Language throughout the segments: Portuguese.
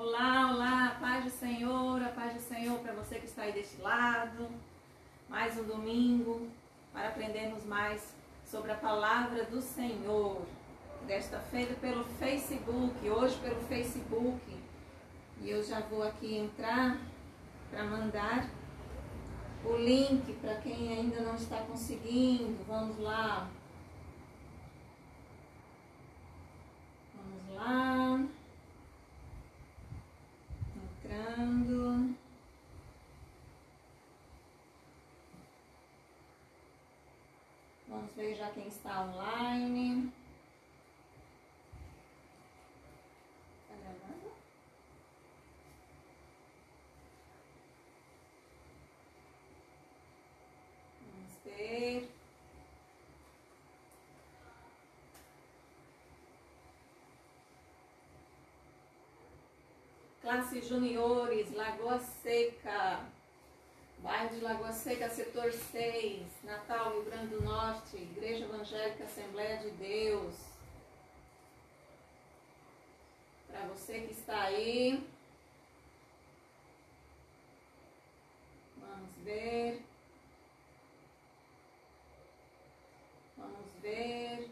Olá, olá, paz do Senhor, a paz do Senhor para você que está aí deste lado. Mais um domingo para aprendermos mais sobre a palavra do Senhor. Desta feita pelo Facebook, hoje pelo Facebook. E eu já vou aqui entrar para mandar o link para quem ainda não está conseguindo. Vamos lá. Vamos lá. Entrando. Vamos ver já quem está online. Está gravando? Vamos ver. Classe Juniores, Lagoa Seca, bairro de Lagoa Seca, setor 6, Natal, Rio Grande do Norte, Igreja Evangélica Assembleia de Deus. Para você que está aí, vamos ver. Vamos ver.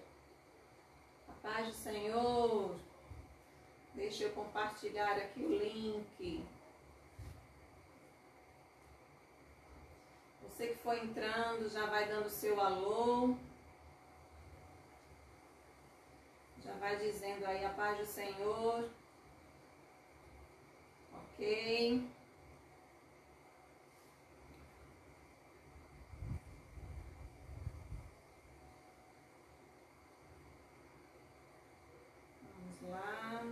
A paz do Senhor. Deixa eu compartilhar aqui o link. Você que foi entrando, já vai dando seu alô. Já vai dizendo aí a paz do Senhor. Ok. Vamos lá.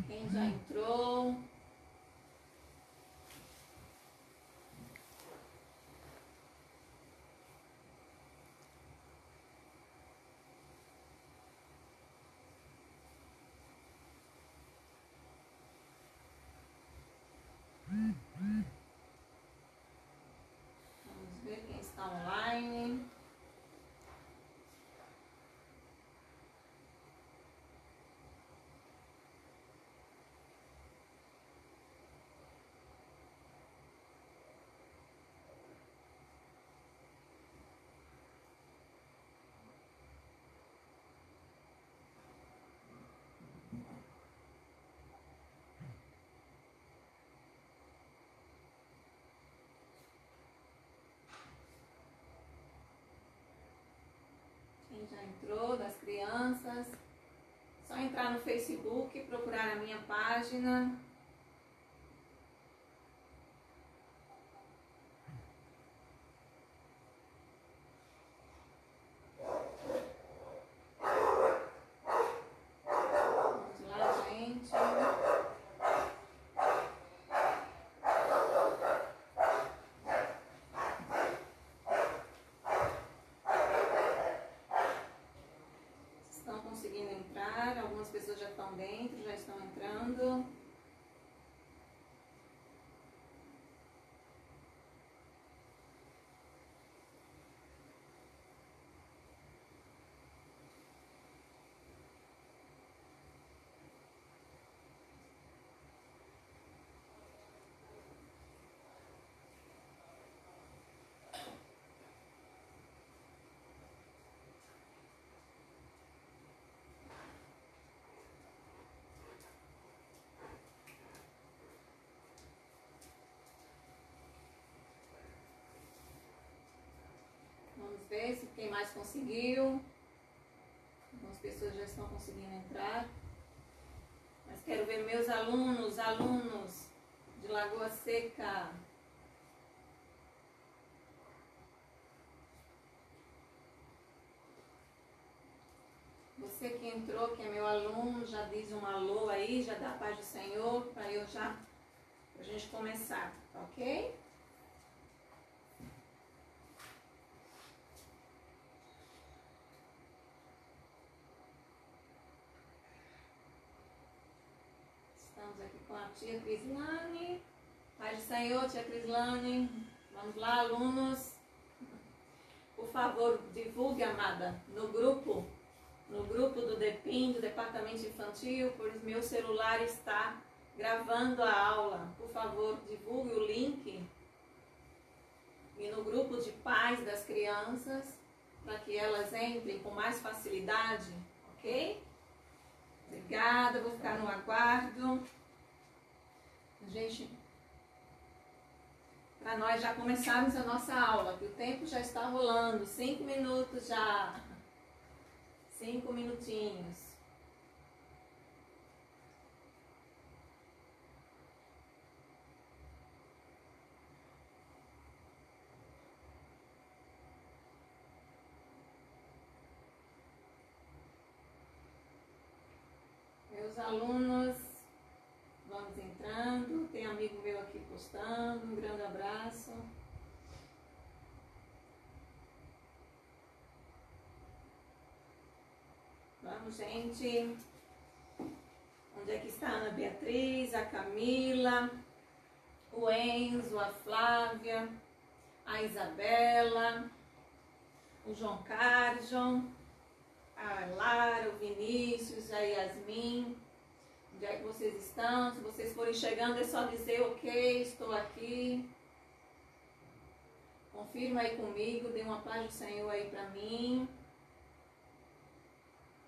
Quem já entrou? Vamos ver quem está online. Quem já entrou, das crianças, só entrar no Facebook, procurar a minha página. Vamos lá, gente. Estão conseguindo entrar, algumas pessoas já estão dentro, já estão entrando. Vamos ver se quem mais conseguiu. Algumas pessoas já estão conseguindo entrar. Mas quero ver meus alunos de Lagoa Seca. Você que entrou, que é meu aluno, já diz um alô aí. aí, já dá a paz do Senhor, para a gente começar, ok? Estamos aqui com a tia Crislane. Paz do Senhor, tia Crislane. Vamos lá, alunos. Por favor, divulgue, amada, no grupo do DEPIN, do Departamento Infantil, pois meu celular está gravando a aula. Por favor, divulgue o link. E no grupo de pais das crianças, para que elas entrem com mais facilidade, ok? Obrigada, vou ficar no aguardo. Gente, para nós já começarmos a nossa aula, que o tempo já está rolando, 5 minutos já. 5 minutinhos. Meus alunos, vamos entrando. Tem amigo meu aqui postando. Um grande abraço. Vamos, gente. Onde é que está a Ana Beatriz, a Camila, o Enzo, a Flávia, a Isabela, o João Carjon, a Lara, o Vinícius, a Yasmin. Onde é que vocês estão? Se vocês forem chegando, é só dizer ok, estou aqui. Confirma aí comigo, dê uma paz do Senhor aí para mim.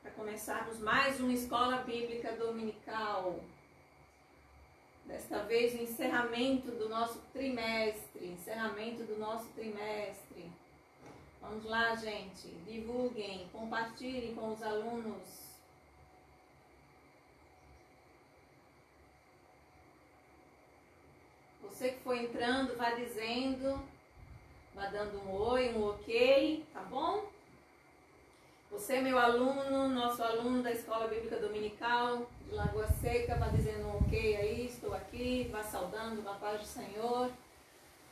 Para começarmos mais uma escola bíblica dominical. Desta vez, o encerramento do nosso trimestre. Vamos lá, gente. Divulguem, compartilhem com os alunos. Você que for entrando, vá dizendo, vá dando um oi, um ok, tá bom? Você, meu aluno, nosso aluno da Escola Bíblica Dominical de Lagoa Seca, vá dizendo um ok aí, estou aqui, vá saudando, vá paz do Senhor,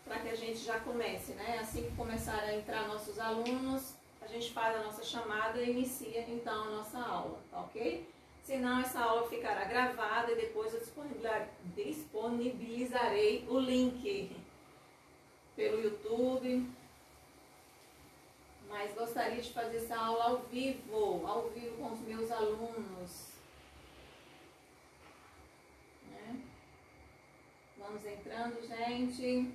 para que a gente já comece, né? Assim que começar a entrar nossos alunos, a gente faz a nossa chamada e inicia então a nossa aula, tá ok? Senão essa aula ficará gravada e depois eu disponibilizarei o link pelo YouTube. Mas gostaria de fazer essa aula ao vivo com os meus alunos. Né? Vamos entrando, gente.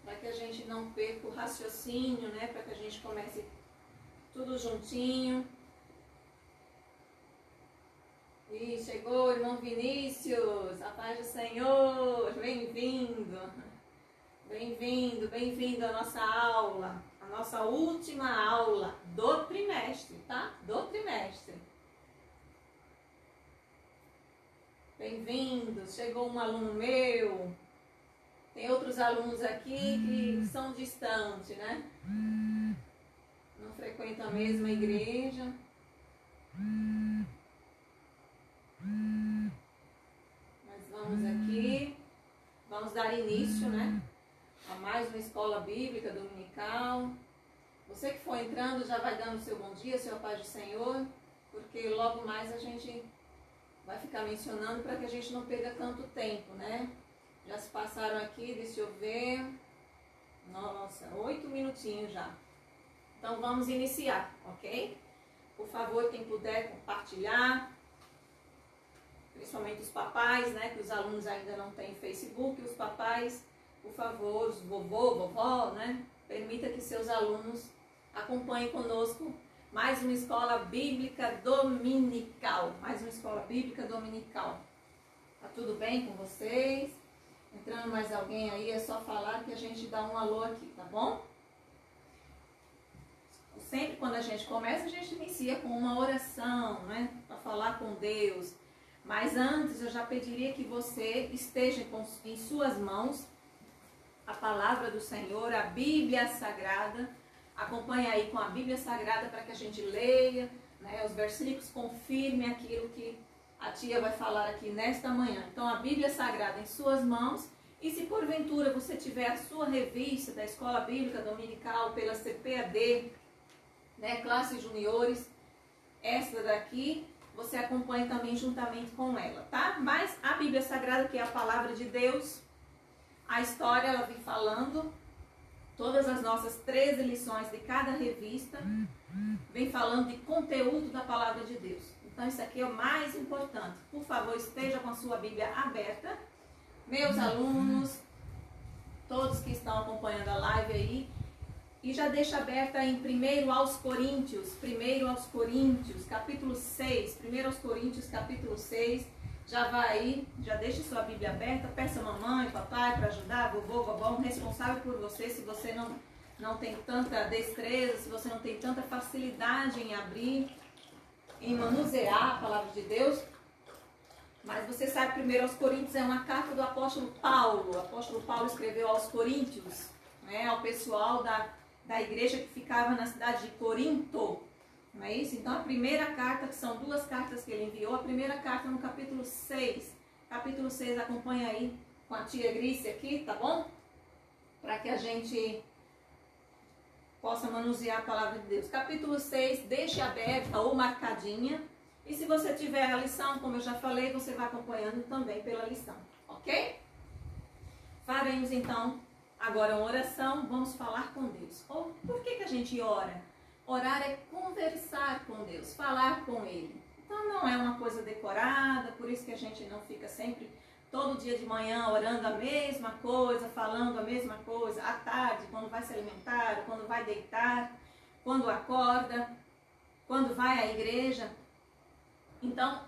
Para que a gente não perca o raciocínio, né? Para que a gente comece tudo juntinho. E chegou, irmão Vinícius, a paz do Senhor, bem-vindo, bem-vindo à nossa aula, a nossa última aula do trimestre, tá? Do trimestre. Bem-vindo, chegou um aluno meu, tem outros alunos aqui que são distantes, né? Não frequentam a mesma igreja. Mas vamos aqui, vamos dar início, né, a mais uma escola bíblica dominical. Você que for entrando já vai dando o seu bom dia, seu paz do Senhor, porque logo mais a gente vai ficar mencionando para que a gente não perca tanto tempo, né? Já se passaram aqui, deixa eu ver, nossa, 8 minutinhos já. Então vamos iniciar, ok? Por favor, quem puder compartilhar, principalmente os papais, né, que os alunos ainda não têm Facebook, os papais, por favor, os vovó, né, permita que seus alunos acompanhem conosco mais uma escola bíblica dominical, Tá tudo bem com vocês? Entrando mais alguém aí, é só falar que a gente dá um alô aqui, tá bom? Sempre quando a gente começa, a gente inicia com uma oração, né, para falar com Deus. Mas antes eu já pediria que você esteja em suas mãos a palavra do Senhor, a Bíblia Sagrada. Acompanhe aí com a Bíblia Sagrada para que a gente leia, né, os versículos, confirme aquilo que a tia vai falar aqui nesta manhã. Então a Bíblia Sagrada em suas mãos. E se porventura você tiver a sua revista da Escola Bíblica Dominical pela CPAD, né, classes juniores, essa daqui você acompanha também juntamente com ela, tá? Mas a Bíblia Sagrada, que é a palavra de Deus, a história ela vem falando, todas as nossas 13 lições de cada revista, vem falando de conteúdo da palavra de Deus. Então isso aqui é o mais importante. Por favor, esteja com a sua Bíblia aberta. Meus alunos, todos que estão acompanhando a live aí, e já deixa aberta em 1 aos Coríntios, capítulo 6, 1 aos Coríntios, capítulo 6, já vai aí, já deixa sua Bíblia aberta, peça a mamãe, papai para ajudar, vovô, vovó, responsável por você, se você não tem tanta destreza, se você não tem tanta facilidade em abrir, em manusear a palavra de Deus. Mas você sabe, 1 aos Coríntios é uma carta do apóstolo Paulo. O apóstolo Paulo escreveu aos Coríntios, né, ao pessoal da igreja que ficava na cidade de Corinto. Não é isso? Então a primeira carta, que são 2 cartas que ele enviou, a primeira carta no capítulo 6. Capítulo 6, acompanha aí com a tia Grícia aqui, tá bom? Para que a gente possa manusear a palavra de Deus. Capítulo 6, deixe aberta ou marcadinha. E se você tiver a lição, como eu já falei, você vai acompanhando também pela lição, ok? Faremos então agora uma oração, vamos falar com Deus. Ou por que a gente ora? Orar é conversar com Deus, falar com Ele. Então não é uma coisa decorada, por isso que a gente não fica sempre, todo dia de manhã, orando a mesma coisa, falando a mesma coisa, à tarde, quando vai se alimentar, quando vai deitar, quando acorda, quando vai à igreja. Então,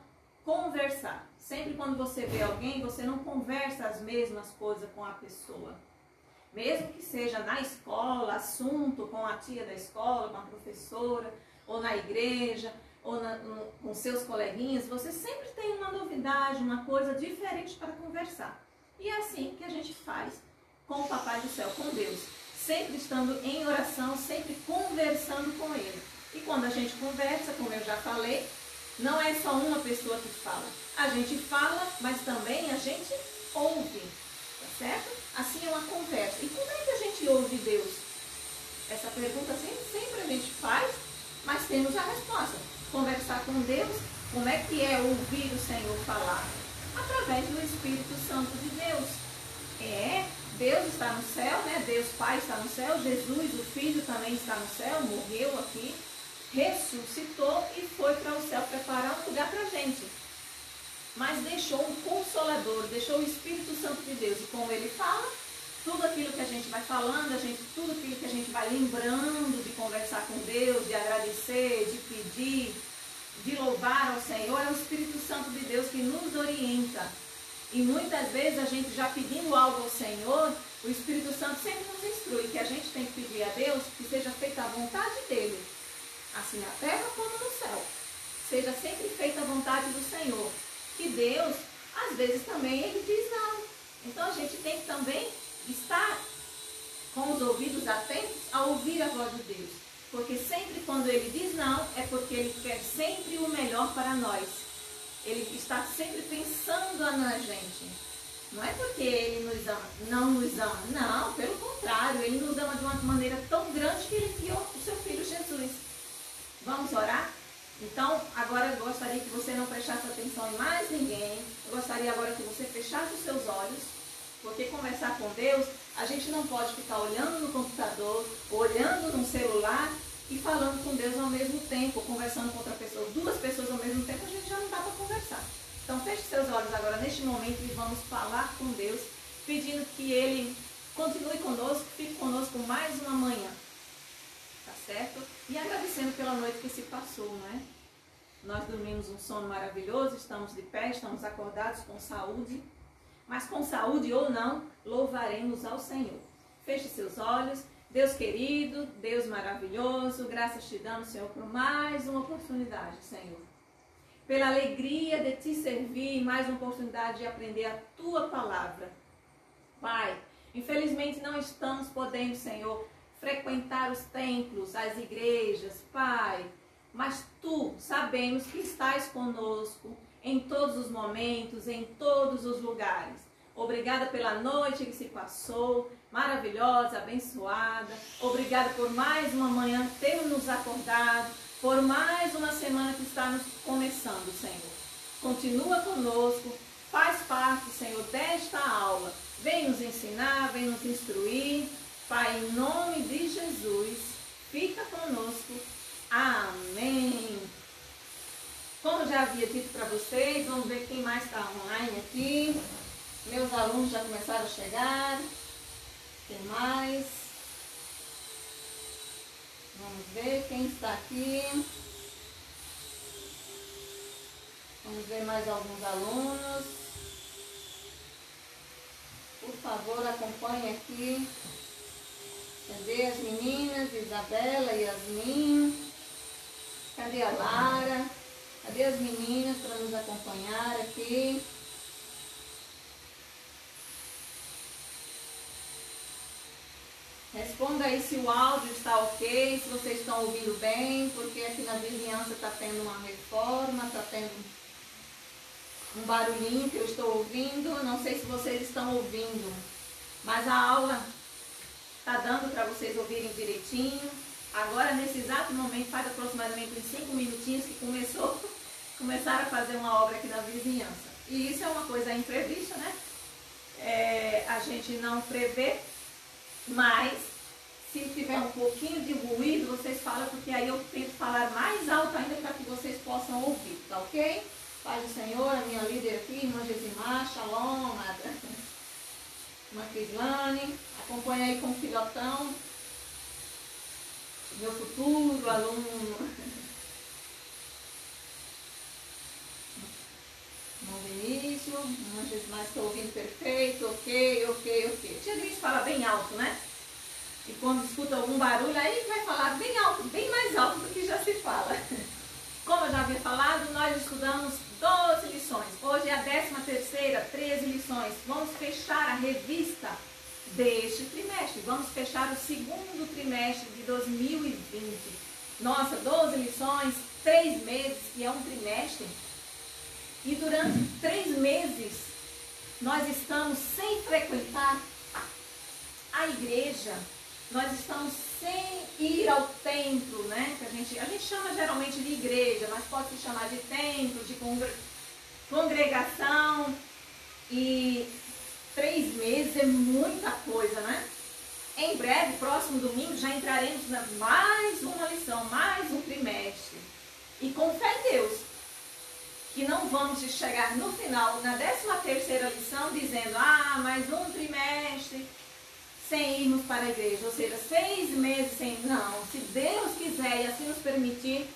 conversar. Sempre quando você vê alguém, você não conversa as mesmas coisas com a pessoa. Mesmo que seja na escola, assunto com a tia da escola, com a professora, ou na igreja, ou com seus coleguinhas, você sempre tem uma novidade, uma coisa diferente para conversar. E é assim que a gente faz com o Papai do Céu, com Deus. Sempre estando em oração, sempre conversando com Ele. E quando a gente conversa, como eu já falei, não é só uma pessoa que fala. A gente fala, mas também a gente ouve, tá certo? Assim é uma conversa. E como é que a gente ouve Deus? Essa pergunta sempre a gente faz, mas temos a resposta. Conversar com Deus, como é que é ouvir o Senhor falar? Através do Espírito Santo de Deus. Deus está no céu, né? Deus Pai está no céu, Jesus, o Filho, também está no céu, morreu aqui, ressuscitou e foi para o céu preparar um lugar para a gente. Mas deixou um Consolador, deixou o Espírito Santo de Deus. E como ele fala, tudo aquilo que a gente vai falando, tudo aquilo que a gente vai lembrando de conversar com Deus, de agradecer, de pedir, de louvar ao Senhor, é o Espírito Santo de Deus que nos orienta. E muitas vezes a gente já pedindo algo ao Senhor, o Espírito Santo sempre nos instrui que a gente tem que pedir a Deus que seja feita a vontade dEle. Assim na terra como no céu. Seja sempre feita a vontade do Senhor. E Deus, às vezes também, Ele diz não. Então a gente tem que também estar com os ouvidos atentos a ouvir a voz de Deus. Porque sempre quando Ele diz não, é porque Ele quer sempre o melhor para nós. Ele está sempre pensando na gente. Não é porque Ele nos ama, não nos ama. Não, pelo contrário, Ele nos ama de uma maneira tão grande que Ele enviou o seu Filho Jesus. Vamos orar? Então, agora eu gostaria que você não prestasse atenção em mais ninguém. Eu gostaria agora que você fechasse os seus olhos, porque conversar com Deus, a gente não pode ficar olhando no computador, olhando no celular e falando com Deus ao mesmo tempo, conversando com outra pessoa. 2 pessoas ao mesmo tempo, a gente já não dá para conversar. Então, feche seus olhos agora neste momento e vamos falar com Deus, pedindo que Ele continue conosco, fique conosco mais uma manhã. Tá certo? E agradecendo pela noite que se passou, não é? Nós dormimos um sono maravilhoso, estamos de pé, estamos acordados com saúde, mas com saúde ou não, louvaremos ao Senhor. Feche seus olhos. Deus querido, Deus maravilhoso, graças te damos, Senhor, por mais uma oportunidade, Senhor. pela alegria de te servir e mais uma oportunidade de aprender a tua palavra. Pai, infelizmente não estamos podendo, Senhor, frequentar os templos, as igrejas, Pai, mas Tu sabemos que estás conosco em todos os momentos, em todos os lugares. Obrigada pela noite que se passou, maravilhosa, abençoada. Obrigada por mais uma manhã ter nos acordado, por mais uma semana que está nos começando, Senhor. Continua conosco, faz parte, Senhor, desta aula. Vem nos ensinar, vem nos instruir. Pai, em nome de Jesus, fica conosco. Amém. Como já havia dito para vocês, vamos ver quem mais está online aqui. Meus alunos já começaram a chegar. Tem mais? Vamos ver quem está aqui. Vamos ver mais alguns alunos. Por favor, acompanhe aqui. Cadê as meninas? Isabela, Yasmin. Cadê a Lara? Cadê as meninas para nos acompanhar aqui? Responda aí se o áudio está ok, se vocês estão ouvindo bem, porque aqui na vizinhança está tendo uma reforma, está tendo um barulhinho que eu estou ouvindo. Não sei se vocês estão ouvindo, mas a aula está dando para vocês ouvirem direitinho. Agora, nesse exato momento, faz aproximadamente uns 5 minutinhos que começaram a fazer uma obra aqui na vizinhança. E isso é uma coisa imprevista, né? A gente não prevê. Mas, se tiver um pouquinho de ruído, vocês falam, porque aí eu tento falar mais alto ainda para que vocês possam ouvir, tá ok? Pai do Senhor, a minha líder aqui, irmã Gesimar, Shalom, irmã Crislane, acompanha aí com o filhotão, meu futuro aluno, irmão Vinícius, irmã Gesimar, estou ouvindo perfeito, ok. Tia Gris fala bem alto, né? E quando escuta algum barulho, aí vai falar bem alto, bem mais alto do que já se fala. Como eu já havia falado, nós estudamos 12 lições. Hoje é a 13ª, 13 lições. Vamos fechar a revista deste trimestre. Vamos fechar o segundo trimestre de 2020. Nossa, 12 lições, 3 meses, que é um trimestre. E durante 3 meses, nós estamos sem frequentar a igreja. Nós estamos sem ir ao templo, né? Que a gente chama geralmente de igreja, mas pode se chamar de templo, de congregação. E 3 meses é muita coisa, né? Em breve, próximo domingo, já entraremos na mais uma lição, mais um trimestre. E com fé em Deus, que não vamos chegar no final, na 13ª lição, dizendo, mais um trimestre sem irmos para a igreja, ou seja, 6 meses sem, não, se Deus quiser e assim nos permitir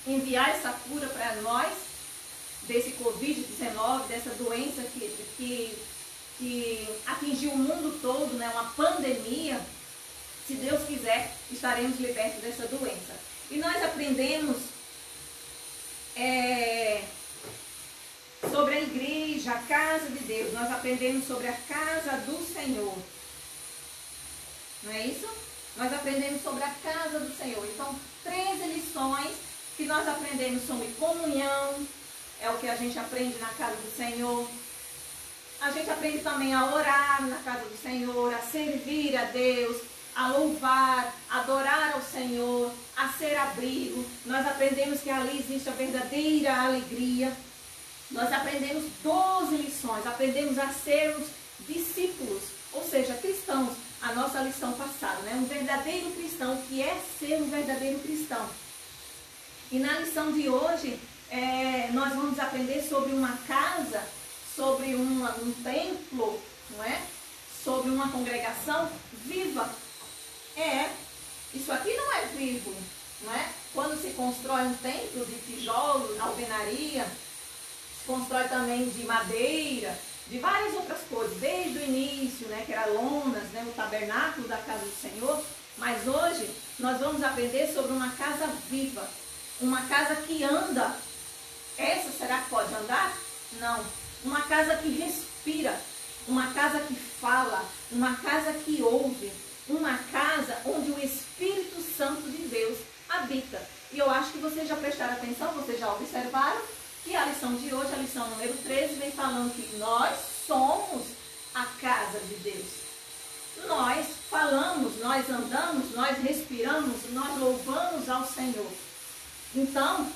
enviar essa cura para nós, desse Covid-19, dessa doença que atingiu o mundo todo, né, uma pandemia, se Deus quiser, estaremos libertos dessa doença. E nós aprendemos sobre a igreja, a casa de Deus, nós aprendemos sobre a casa do Senhor. Não é isso? Nós aprendemos sobre a casa do Senhor. Então, 13 lições que nós aprendemos sobre comunhão, é o que a gente aprende na casa do Senhor. A gente aprende também a orar na casa do Senhor, a servir a Deus, a louvar, a adorar ao Senhor, a ser abrigo. Nós aprendemos que ali existe a verdadeira alegria. Nós aprendemos 12 lições, aprendemos a sermos discípulos, ou seja, cristãos. A nossa lição passada, né? Um verdadeiro cristão, o que é ser um verdadeiro cristão. E na lição de hoje, nós vamos aprender sobre uma casa, sobre um templo, não é? Sobre uma congregação viva. Isso aqui não é vivo, não é? Quando se constrói um templo de tijolos, alvenaria, se constrói também de madeira, de várias outras coisas, desde o início, né, que era lonas, né, o tabernáculo da casa do Senhor, mas hoje nós vamos aprender sobre uma casa viva, uma casa que anda essa será que pode andar? Não. Uma casa que respira, uma casa que fala, uma casa que ouve, uma casa onde o Espírito Santo de Deus habita. E eu acho que vocês já prestaram atenção, vocês já observaram que a lição de hoje, a lição número 13, vem falando que nós somos a casa de Deus. Nós falamos, nós andamos, nós respiramos, nós louvamos ao Senhor. Então,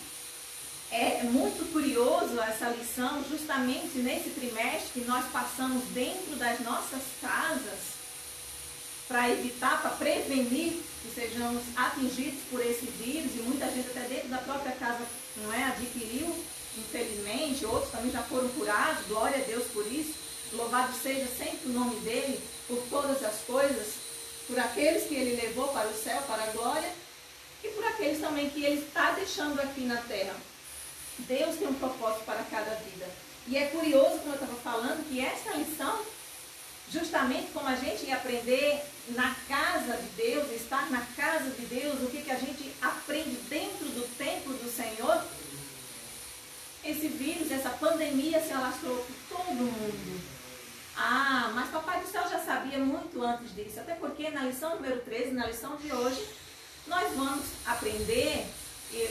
é muito curioso essa lição, justamente nesse trimestre que nós passamos dentro das nossas casas, para evitar, para prevenir que sejamos atingidos por esse vírus, e muita gente até dentro da própria casa, não é, adquiriu, infelizmente, outros também já foram curados, glória a Deus por isso, louvado seja sempre o nome dele, por todas as coisas, por aqueles que ele levou para o céu, para a glória, e por aqueles também que ele está deixando aqui na terra. Deus tem um propósito para cada vida. E é curioso, como eu estava falando, que esta lição, justamente como a gente ia aprender na casa de Deus, estar na casa de Deus, o que a gente aprende dentro do templo do Senhor, esse vírus, essa pandemia se alastrou por todo mundo. Ah, mas Papai do Céu já sabia muito antes disso, até porque na lição número 13, na lição de hoje, nós vamos aprender,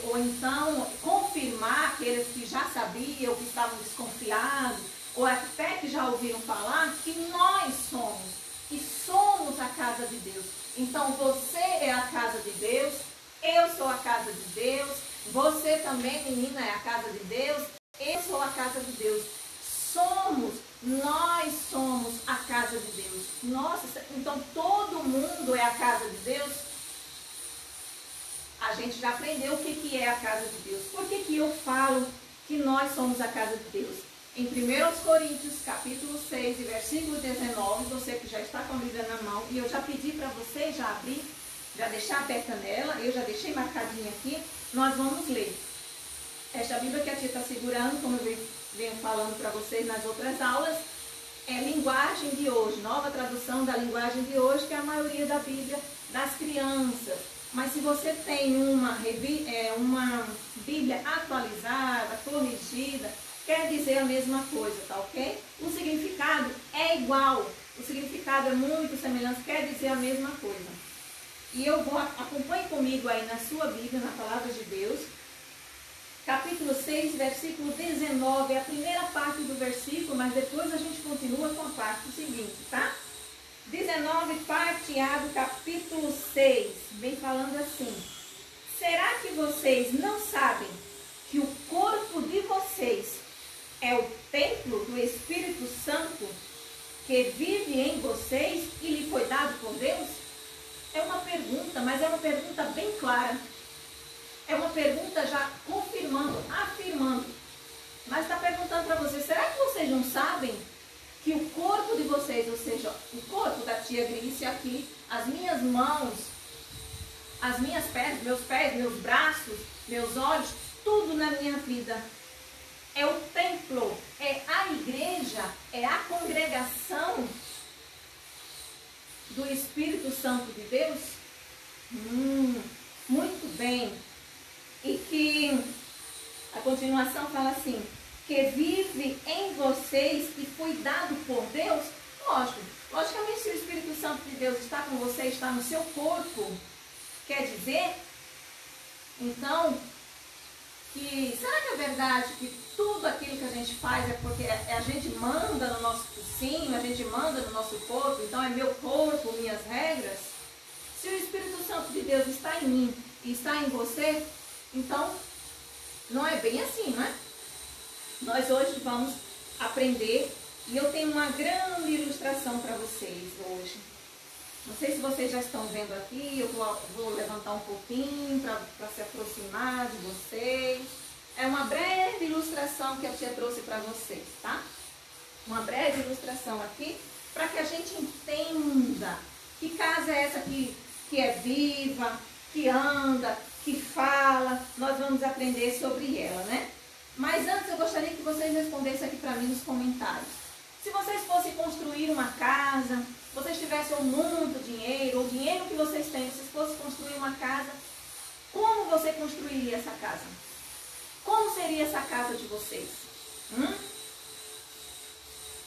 ou então confirmar aqueles que já sabiam, que estavam desconfiados, ou até que já ouviram falar, que nós somos, que somos a casa de Deus. Então você é a casa de Deus, eu sou a casa de Deus, você também, menina, é a casa de Deus, eu sou a casa de Deus. Nós somos a casa de Deus. Nossa, então todo mundo é a casa de Deus? A gente já aprendeu o que é a casa de Deus. Por que eu falo que nós somos a casa de Deus? Em 1 Coríntios, capítulo 6, e versículo 19, você que já está com a Bíblia na mão, e eu já pedi para você já abrir, já deixar aberta nela, eu já deixei marcadinha aqui, nós vamos ler. Esta Bíblia que a tia está segurando, como eu venho falando para vocês nas outras aulas, é linguagem de hoje, nova tradução da linguagem de hoje, que é a maioria da Bíblia das crianças. Mas se você tem uma Bíblia atualizada, corrigida, quer dizer a mesma coisa, tá ok? O significado é igual, o significado é muito semelhante, quer dizer a mesma coisa. E acompanhe comigo aí na sua Bíblia, na Palavra de Deus, capítulo 6, versículo 19, é a primeira parte do versículo, mas depois a gente continua com a parte seguinte, tá? 19, parte A do capítulo 6, vem falando assim: será que vocês não sabem que o corpo de vocês é o templo do Espírito Santo que vive em vocês e lhe foi dado por Deus? É uma pergunta, mas é uma pergunta bem clara. É uma pergunta já confirmando, afirmando. Mas está perguntando para vocês, será que vocês não sabem que o corpo de vocês, ou seja, o corpo da tia Grícia aqui, as minhas mãos, as minhas pernas, meus braços, meus olhos, tudo na minha vida é o templo, é a igreja, é a congregação do Espírito Santo de Deus? Muito bem. E que a continuação fala assim, que vive em vocês e foi dado por Deus? Logicamente, se o Espírito Santo de Deus está com você, está no seu corpo, quer dizer, então, será que é verdade que tudo aquilo que a gente faz é porque a gente manda no nosso focinho, a gente manda no nosso corpo, então é meu corpo, minhas regras? Se o Espírito Santo de Deus está em mim e está em você, então não é bem assim, não é? Nós hoje vamos aprender, e eu tenho uma grande ilustração para vocês hoje. Não sei se vocês já estão vendo aqui, eu vou levantar um pouquinho para se aproximar de vocês. É uma breve ilustração que a tia trouxe para vocês, tá? Uma breve ilustração aqui, para que a gente entenda que casa é essa que é viva, que anda, que fala. Nós vamos aprender sobre ela, né? Mas antes eu gostaria que vocês respondessem aqui para mim nos comentários. Se vocês fossem construir uma casa, vocês tivessem muito dinheiro, ou o dinheiro que vocês têm, vocês fossem construir uma casa, como você construiria essa casa? Como Como seria essa casa de vocês?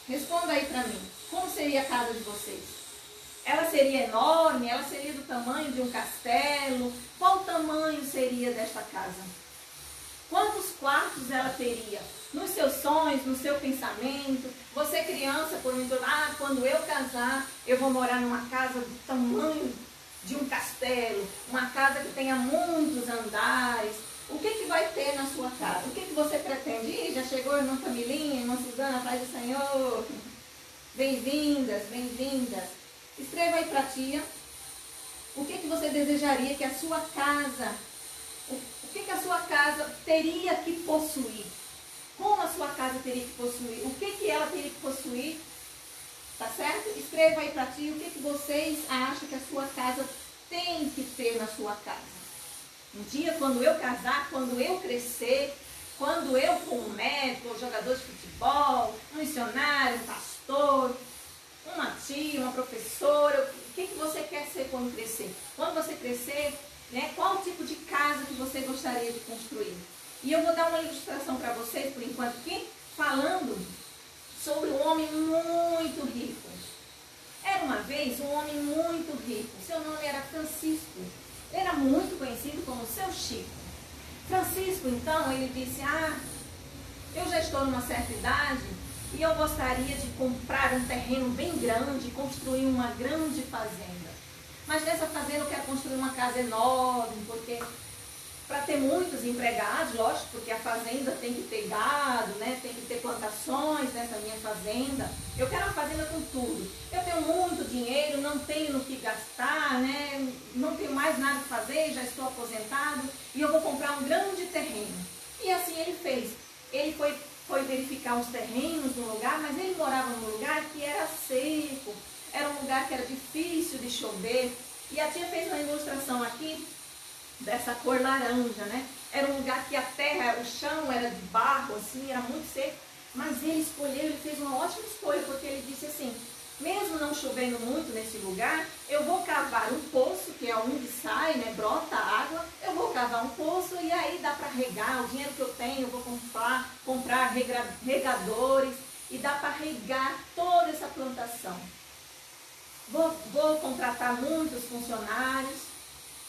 Responda aí para mim. Como seria a casa de vocês? Ela seria enorme? Ela seria do tamanho de um castelo? Qual o tamanho seria desta casa? Quantos quartos ela teria? Nos seus sonhos, no seu pensamento? Você criança, quando eu casar, eu vou morar numa casa do tamanho de um castelo, uma casa que tenha muitos andares. O que vai ter na sua casa? O que você pretende? Ih, já chegou a irmã Camilinha, irmã Suzana, paz do Senhor. Bem-vindas, bem-vindas. Escreva aí para a tia. O que você desejaria que a sua casa, o que a sua casa teria que possuir? Como a sua casa teria que possuir? O que ela teria que possuir? Tá certo? Escreva aí para ti o que vocês acham que a sua casa tem que ter na sua casa. Um dia, quando eu casar, quando eu crescer, quando eu for um médico, um jogador de futebol, um missionário, um pastor, uma tia, uma professora, o que você quer ser quando crescer? Quando você crescer, né, qual tipo de casa que você gostaria de construir? E eu vou dar uma ilustração para vocês, por enquanto aqui, falando sobre um homem muito rico. Era uma vez um homem muito rico. Seu nome era Francisco. Ele era muito conhecido como Seu Chico. Francisco, então, ele disse, eu já estou numa certa idade e eu gostaria de comprar um terreno bem grande e construir uma grande fazenda. Mas nessa fazenda eu quero construir uma casa enorme, porque para ter muitos empregados, lógico, porque a fazenda tem que ter gado, né? Tem que ter plantações nessa minha fazenda. Eu quero uma fazenda com tudo. Eu tenho muito dinheiro, não tenho no que gastar, né? Não tenho mais nada para fazer, já estou aposentado e eu vou comprar um grande terreno. E assim ele fez. Ele foi verificar os terrenos no lugar, mas ele morava num lugar que era seco, era um lugar que era difícil de chover. E a tia fez uma ilustração aqui dessa cor laranja, né? Era um lugar que a terra, o chão era de barro, assim, era muito seco. Mas ele escolheu, ele fez uma ótima escolha, porque ele disse assim, mesmo não chovendo muito nesse lugar, eu vou cavar um poço, que é onde sai, né, brota água, eu vou cavar um poço e aí dá para regar, o dinheiro que eu tenho, eu vou comprar regadores e dá para regar toda essa plantação. Vou contratar muitos funcionários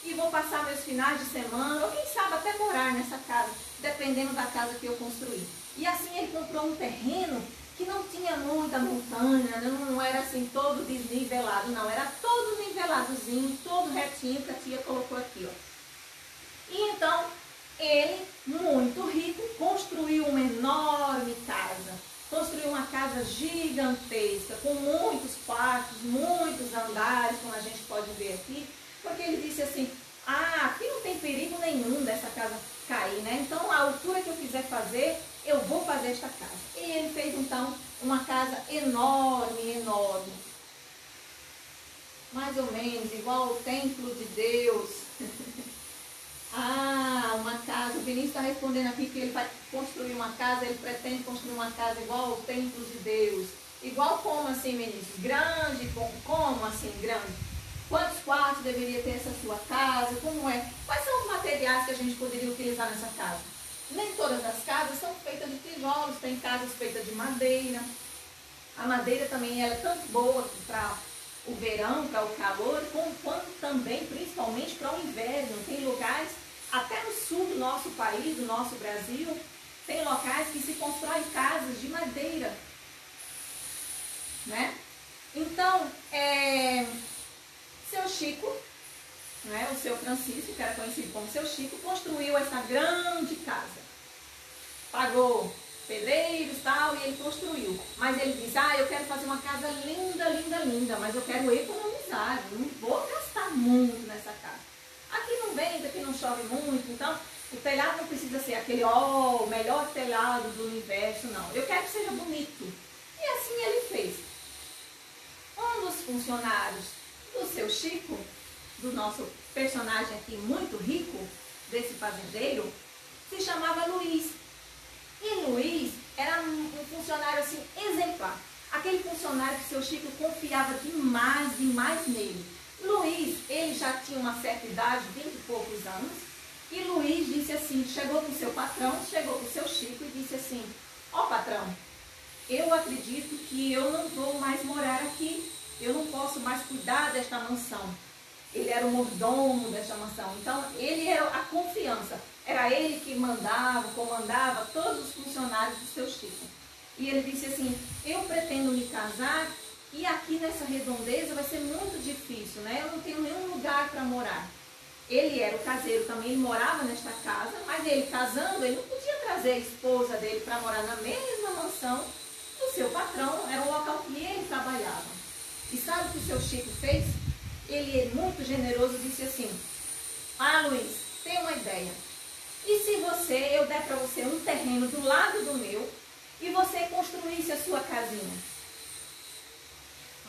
e vou passar meus finais de semana, ou quem sabe até morar nessa casa, dependendo da casa que eu construir. E assim ele comprou um terreno que não tinha muita montanha, não era assim todo desnivelado, não, era todo niveladozinho, todo retinho que a tia colocou aqui, ó. E então, ele, muito rico, construiu uma enorme casa, construiu uma casa gigantesca, com muitos quartos, muitos andares, como a gente pode ver aqui, porque ele disse assim, aqui não tem perigo nenhum dessa casa cair, né? Então, a altura que eu quiser fazer, eu vou fazer esta casa. E ele fez, então, uma casa enorme, enorme. Mais ou menos, igual ao templo de Deus. Uma casa. O Vinícius está respondendo aqui que ele vai construir uma casa, ele pretende construir uma casa igual ao templo de Deus. Igual como assim, Vinícius? Grande, como assim, grande? Quantos quartos deveria ter essa sua casa? Como é? Quais são os materiais que a gente poderia utilizar nessa casa? Nem todas as casas são feitas de tijolos, tem casas feitas de madeira. A madeira também ela é tanto boa para o verão, para o calor, quanto também, principalmente, para o inverno. Tem lugares, até no sul do nosso país, do nosso Brasil, tem locais que se constroem casas de madeira, né? Então, Seu Chico, né, o Seu Francisco, que era conhecido como Seu Chico, construiu essa grande casa. Pagou pedreiros e tal, e ele construiu. Mas ele disse, eu quero fazer uma casa linda, linda, linda, mas eu quero economizar, eu não vou gastar muito nessa casa. Aqui não venta, aqui não chove muito, então o telhado não precisa ser aquele, o melhor telhado do universo, não. Eu quero que seja bonito. E assim ele fez. Um dos funcionários do Seu Chico, do nosso personagem aqui muito rico, desse fazendeiro, se chamava Luiz. E Luiz era um funcionário assim exemplar. Aquele funcionário que Seu Chico confiava demais, demais nele. Luiz, ele já tinha uma certa idade, 20 e poucos anos, E Luiz disse assim, chegou para o seu patrão, chegou para o seu Chico e disse assim, ó patrão, eu acredito que eu não vou mais morar aqui, eu não posso mais cuidar desta mansão. Ele era o mordomo desta mansão, então ele era a confiança, era ele que mandava, comandava todos os funcionários do seu Chico. E ele disse assim, eu pretendo me casar e aqui nessa redondeza vai ser muito difícil, né? Eu não tenho nenhum lugar para morar. Ele era o caseiro também, ele morava nesta casa, mas ele casando, ele não podia trazer a esposa dele para morar na mesma mansão do seu patrão, era o local que ele trabalhava. E sabe o que o seu Chico fez? Ele, muito generoso, disse assim, ah Luiz, tem uma ideia. E se eu der para você um terreno do lado do meu e você construísse a sua casinha?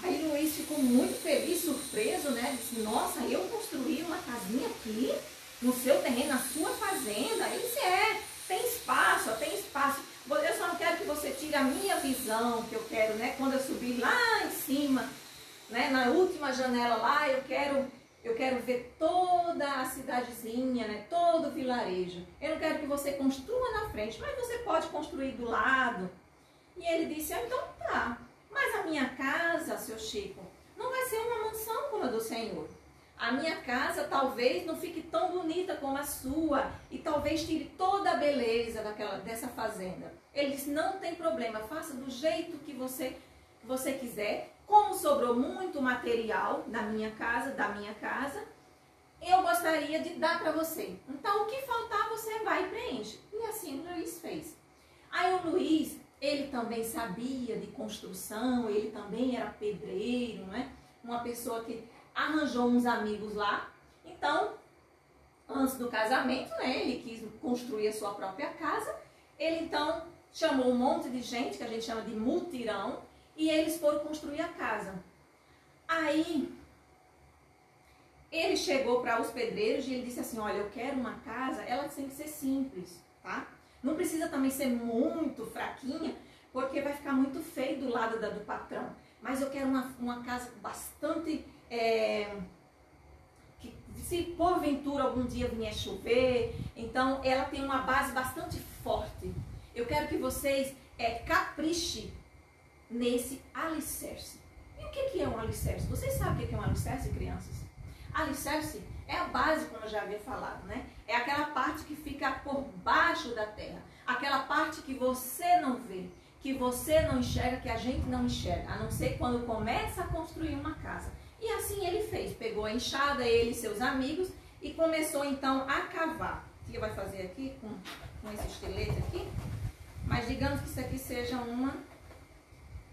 Aí Luiz ficou muito feliz, surpreso, né? Disse, nossa, eu construí uma casinha aqui, no seu terreno, na sua fazenda? Ele disse, tem espaço, tem espaço. Eu só não quero que você tire a minha visão, que eu quero, né? Quando eu subir lá em cima, né? Na última janela lá, eu quero ver toda a cidadezinha, né? Todo o vilarejo. Eu não quero que você construa na frente, mas você pode construir do lado. E ele disse, então tá. Mas a minha casa, seu Chico, não vai ser uma mansão como a do Senhor. A minha casa talvez não fique tão bonita como a sua e talvez tire toda a beleza dessa fazenda. Ele disse, não tem problema, faça do jeito que você quiser. Como sobrou muito material da minha casa, eu gostaria de dar para você. Então, o que faltar, você vai e preenche. E assim o Luiz fez. Aí o Luiz, ele também sabia de construção, ele também era pedreiro, né? Uma pessoa que arranjou uns amigos lá. Então, antes do casamento, né, ele quis construir a sua própria casa. Ele então chamou um monte de gente, que a gente chama de mutirão, e eles foram construir a casa. Aí, ele chegou para os pedreiros e ele disse assim, olha, eu quero uma casa, ela tem que ser simples, tá? Não precisa também ser muito fraquinha, porque vai ficar muito feio do lado do patrão. Mas eu quero uma casa bastante... que se porventura algum dia vier chover, então ela tem uma base bastante forte. Eu quero que vocês caprichem nesse alicerce. E o que é um alicerce? Vocês sabem o que é um alicerce, crianças? Alicerce é a base, como eu já havia falado, né? É aquela parte que fica por baixo da terra. Aquela parte que você não vê, que você não enxerga, que a gente não enxerga, a não ser quando começa a construir uma casa. E assim ele fez, pegou a enxada, ele e seus amigos, e começou então a cavar. O que vai fazer aqui com esse estilete aqui? Mas digamos que isso aqui seja uma...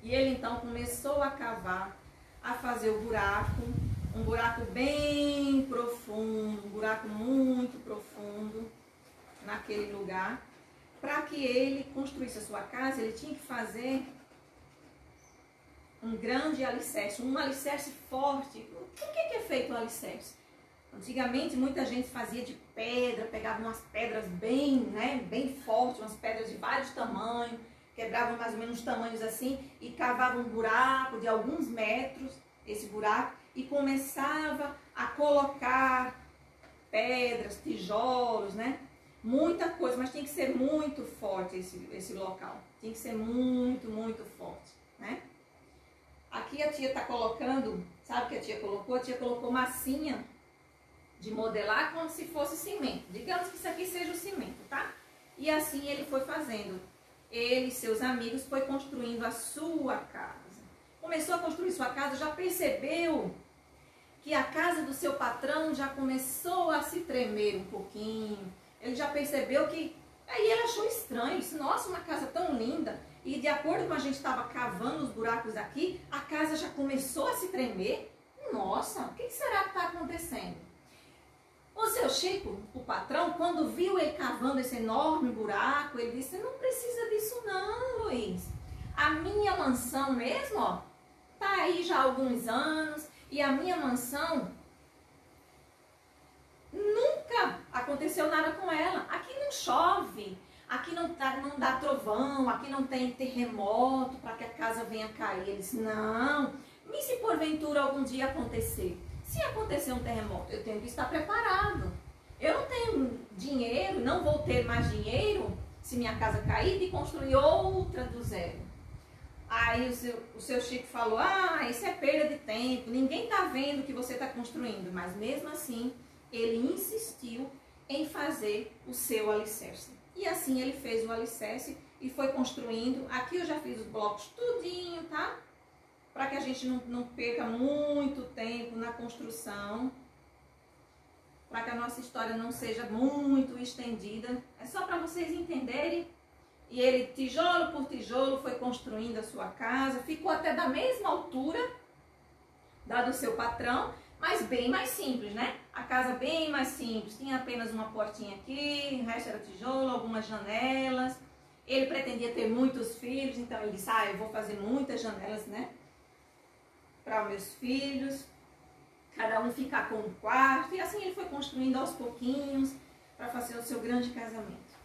E ele então começou a cavar, a fazer o buraco, um buraco bem profundo, um buraco muito profundo naquele lugar. Para que ele construísse a sua casa, ele tinha que fazer um grande alicerce, um alicerce forte. Por que é feito o alicerce? Antigamente muita gente fazia de pedra, pegava umas pedras bem fortes, umas pedras de vários tamanhos, quebravam mais ou menos tamanhos assim e cavavam um buraco de alguns metros, esse buraco, e começava a colocar pedras, tijolos, né? Muita coisa, mas tem que ser muito forte esse local. Tem que ser muito, muito forte, né? Aqui a tia está colocando, sabe o que a tia colocou? A tia colocou massinha de modelar como se fosse cimento. Digamos que isso aqui seja o cimento, tá? E assim ele foi fazendo. Ele e seus amigos foi construindo a sua casa. Começou a construir sua casa, já percebeu que a casa do seu patrão já começou a se tremer um pouquinho. Ele já percebeu que... Aí ele achou estranho, disse, nossa, uma casa tão linda. E de acordo com a gente estava cavando os buracos aqui, a casa já começou a se tremer. Nossa, o que será que está acontecendo? O seu Chico, o patrão, quando viu ele cavando esse enorme buraco, ele disse, não precisa disso não, Luiz. A minha mansão mesmo, ó, tá aí já há alguns anos, e a minha mansão nunca aconteceu nada com ela. Aqui não chove, aqui não dá trovão, aqui não tem terremoto para que a casa venha cair. Ele disse, não, e se porventura algum dia acontecer? Se acontecer um terremoto, eu tenho que estar preparado. Eu não tenho dinheiro, não vou ter mais dinheiro se minha casa cair de construir outra do zero. Aí o seu Chico falou, isso é perda de tempo, ninguém tá vendo o que você está construindo. Mas mesmo assim, ele insistiu em fazer o seu alicerce. E assim ele fez o alicerce e foi construindo. Aqui eu já fiz os blocos tudinho, tá? Para que a gente não perca muito tempo na construção. Para que a nossa história não seja muito estendida. É só para vocês entenderem. E ele, tijolo por tijolo, foi construindo a sua casa. Ficou até da mesma altura da do seu patrão, mas bem mais simples, né? A casa bem mais simples. Tinha apenas uma portinha aqui, o resto era tijolo, algumas janelas. Ele pretendia ter muitos filhos, então ele disse, eu vou fazer muitas janelas, né? Para os meus filhos. Cada um ficar com um quarto. E assim ele foi construindo aos pouquinhos para fazer o seu grande casamento.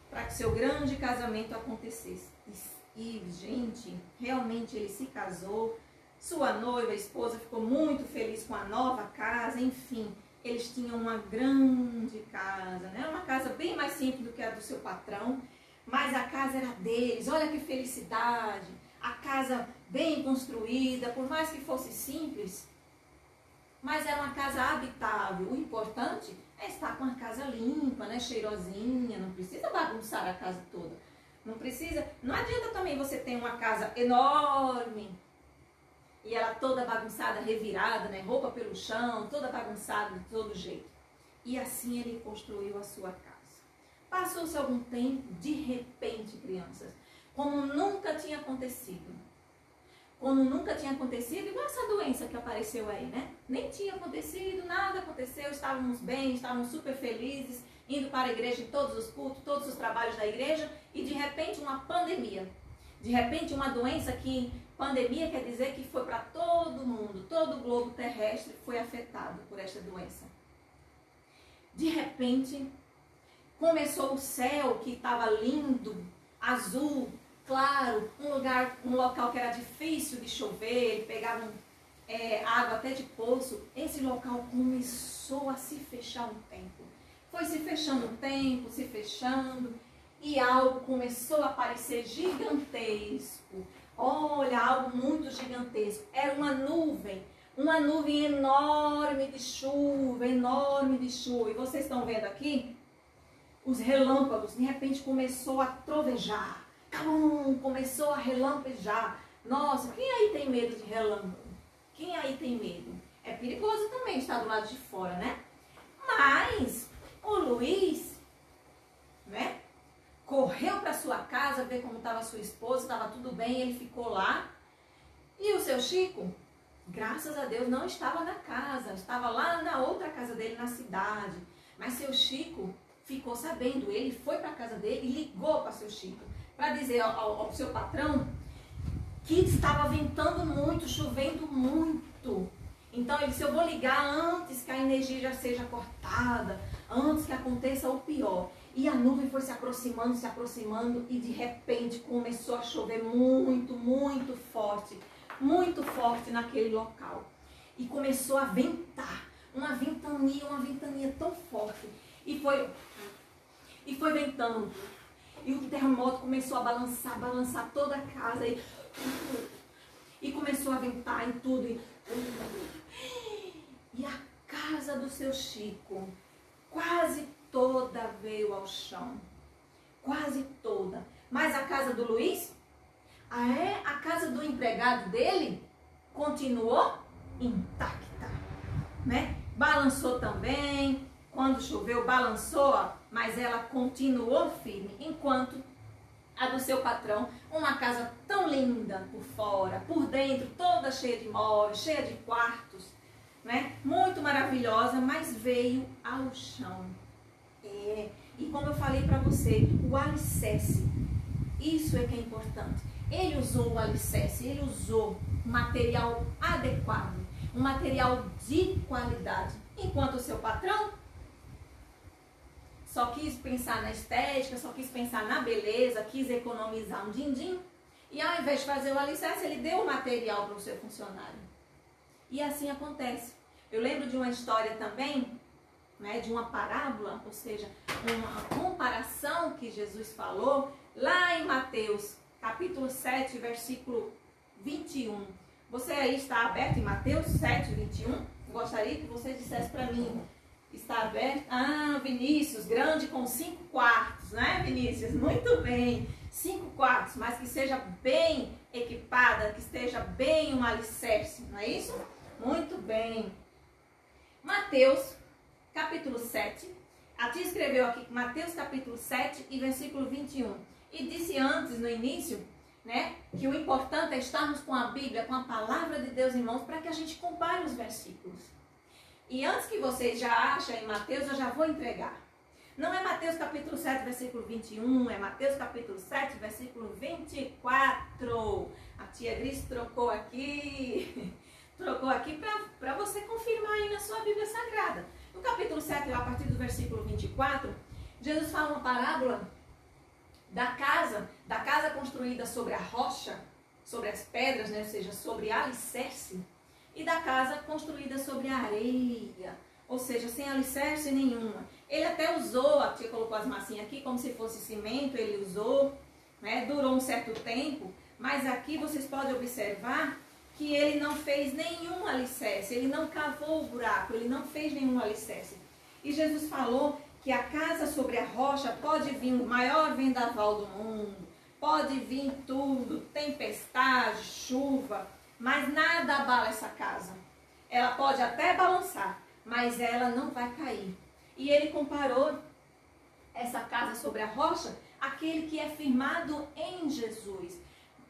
Para que seu grande casamento acontecesse. E, gente, realmente ele se casou. Sua noiva, a esposa, ficou muito feliz com a nova casa. Enfim, eles tinham uma grande casa, né? Uma casa bem mais simples do que a do seu patrão. Mas a casa era deles. Olha que felicidade. A casa bem construída, por mais que fosse simples, mas era uma casa habitável. O importante é estar com a casa limpa, né? Cheirosinha, não precisa bagunçar a casa toda. Não adianta também você ter uma casa enorme e ela toda bagunçada, revirada, né? Roupa pelo chão, toda bagunçada de todo jeito. E assim ele construiu a sua casa. Passou-se algum tempo, de repente, crianças, como nunca tinha acontecido, igual essa doença que apareceu aí, né? Nem tinha acontecido, nada aconteceu, estávamos bem, estávamos super felizes, indo para a igreja em todos os cultos, todos os trabalhos da igreja, e de repente uma pandemia. De repente uma doença que, pandemia quer dizer que foi para todo mundo, todo o globo terrestre foi afetado por esta doença. De repente, começou o céu que estava lindo, azul, claro, um local que era difícil de chover, ele pegava água até de poço. Esse local começou a se fechar um tempo. Foi se fechando um tempo, se fechando, e algo começou a aparecer gigantesco. Olha, algo muito gigantesco. Era uma nuvem enorme de chuva, E vocês estão vendo aqui os relâmpagos. De repente começou a trovejar. Começou a relampejar. Nossa, quem aí tem medo de relâmpago? Quem aí tem medo? É perigoso também estar do lado de fora, né? Mas o Luiz, né, correu para sua casa ver como estava sua esposa, estava tudo bem, ele ficou lá. E o seu Chico, graças a Deus, não estava na casa, estava lá na outra casa dele na cidade. Mas seu Chico ficou sabendo, ele foi para a casa dele e ligou para seu Chico, para dizer ao seu patrão que estava ventando muito, chovendo muito. Então ele disse, eu vou ligar antes que a energia já seja cortada, antes que aconteça o pior. E a nuvem foi se aproximando e de repente começou a chover muito forte naquele local. E começou a ventar, uma ventania tão forte. E foi ventando. E o terremoto começou a balançar toda a casa. E começou a ventar em tudo. E a casa do seu Chico quase toda veio ao chão. Quase toda. Mas a casa do Luiz, a casa do empregado dele, continuou intacta, né? Balançou também. Quando choveu, balançou, mas ela continuou firme, enquanto a do seu patrão, uma casa tão linda por fora, por dentro, toda cheia de móveis, cheia de quartos, né? Muito maravilhosa, mas veio ao chão. E como eu falei para você, o alicerce, isso é que é importante. Ele usou o alicerce, ele usou um material adequado, um material de qualidade, enquanto o seu patrão só quis pensar na estética, só quis pensar na beleza, quis economizar um din-din. E ao invés de fazer o alicerce, ele deu o material para o seu funcionário. E assim acontece. Eu lembro de uma história também, né, de uma parábola, ou seja, uma comparação que Jesus falou lá em Mateus, capítulo 7, versículo 21. Você aí está aberto em Mateus 7, 21? Gostaria que você dissesse para mim. Está aberto? Ah, Vinícius, grande com 5 quartos, né, Vinícius? Muito bem. 5 quartos, mas que seja bem equipada, que esteja bem um alicerce, não é isso? Muito bem. Mateus, capítulo 7. A tia escreveu aqui Mateus, capítulo 7 e versículo 21. E disse antes, no início, né, que o importante é estarmos com a Bíblia, com a palavra de Deus em mãos, para que a gente compare os versículos. E antes que vocês já achem em Mateus, eu já vou entregar. Não é Mateus capítulo 7, versículo 21, é Mateus capítulo 7, versículo 24. A tia Gris trocou aqui para você confirmar aí na sua Bíblia Sagrada. No capítulo 7, a partir do versículo 24, Jesus fala uma parábola da casa construída sobre a rocha, sobre as pedras, né? Ou seja, sobre alicerce, e da casa construída sobre a areia, ou seja, sem alicerce nenhuma. Ele até usou, a tia colocou as massinhas aqui como se fosse cimento, ele usou, né? Durou um certo tempo, mas aqui vocês podem observar que ele não fez nenhum alicerce, ele não cavou o buraco, ele não fez nenhum alicerce. E Jesus falou que a casa sobre a rocha pode vir o maior vendaval do mundo, pode vir tudo, tempestade, chuva, mas nada abala essa casa. Ela pode até balançar, mas ela não vai cair. E ele comparou essa casa sobre a rocha, aquele que é firmado em Jesus.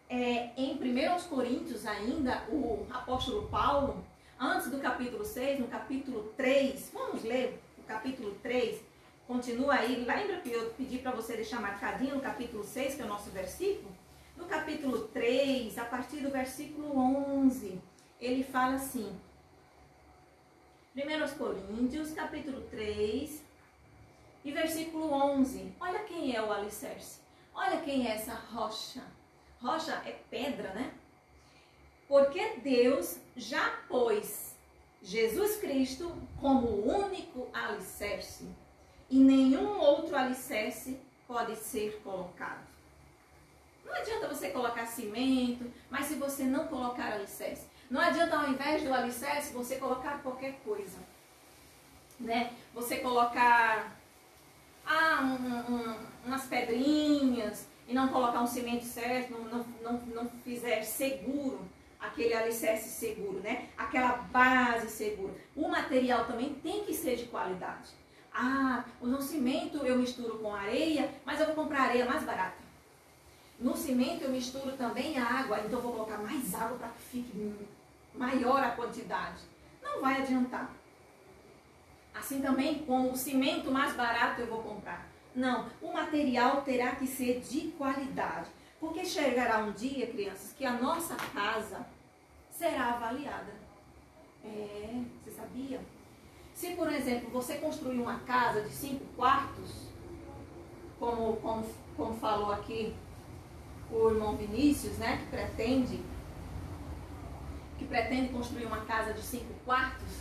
Em 1 Coríntios ainda, o apóstolo Paulo, antes do capítulo 6, no capítulo 3, vamos ler o capítulo 3, continua aí, lembra que eu pedi para você deixar marcadinho no capítulo 6, que é o nosso versículo? No capítulo 3, a partir do versículo 11, ele fala assim, 1 Coríntios, capítulo 3, e versículo 11, olha quem é o alicerce, olha quem é essa rocha. Rocha é pedra, né? Porque Deus já pôs Jesus Cristo como o único alicerce e nenhum outro alicerce pode ser colocado. Não adianta você colocar cimento, mas se você não colocar alicerce. Não adianta ao invés do alicerce você colocar qualquer coisa, né? Você colocar umas pedrinhas, e não colocar um cimento certo, não fizer seguro, aquele alicerce seguro, né? Aquela base segura. O material também tem que ser de qualidade. No cimento eu misturo com areia, mas eu vou comprar areia mais barata. No cimento eu misturo também a água, então eu vou colocar mais água para que fique maior a quantidade. Não vai adiantar. Assim também com o cimento mais barato eu vou comprar. Não, o material terá que ser de qualidade. Porque chegará um dia, crianças, que a nossa casa será avaliada. Você sabia? Se, por exemplo, você construir uma casa de 5 quartos, como falou aqui o irmão Vinícius, né, que pretende construir uma casa de 5 quartos,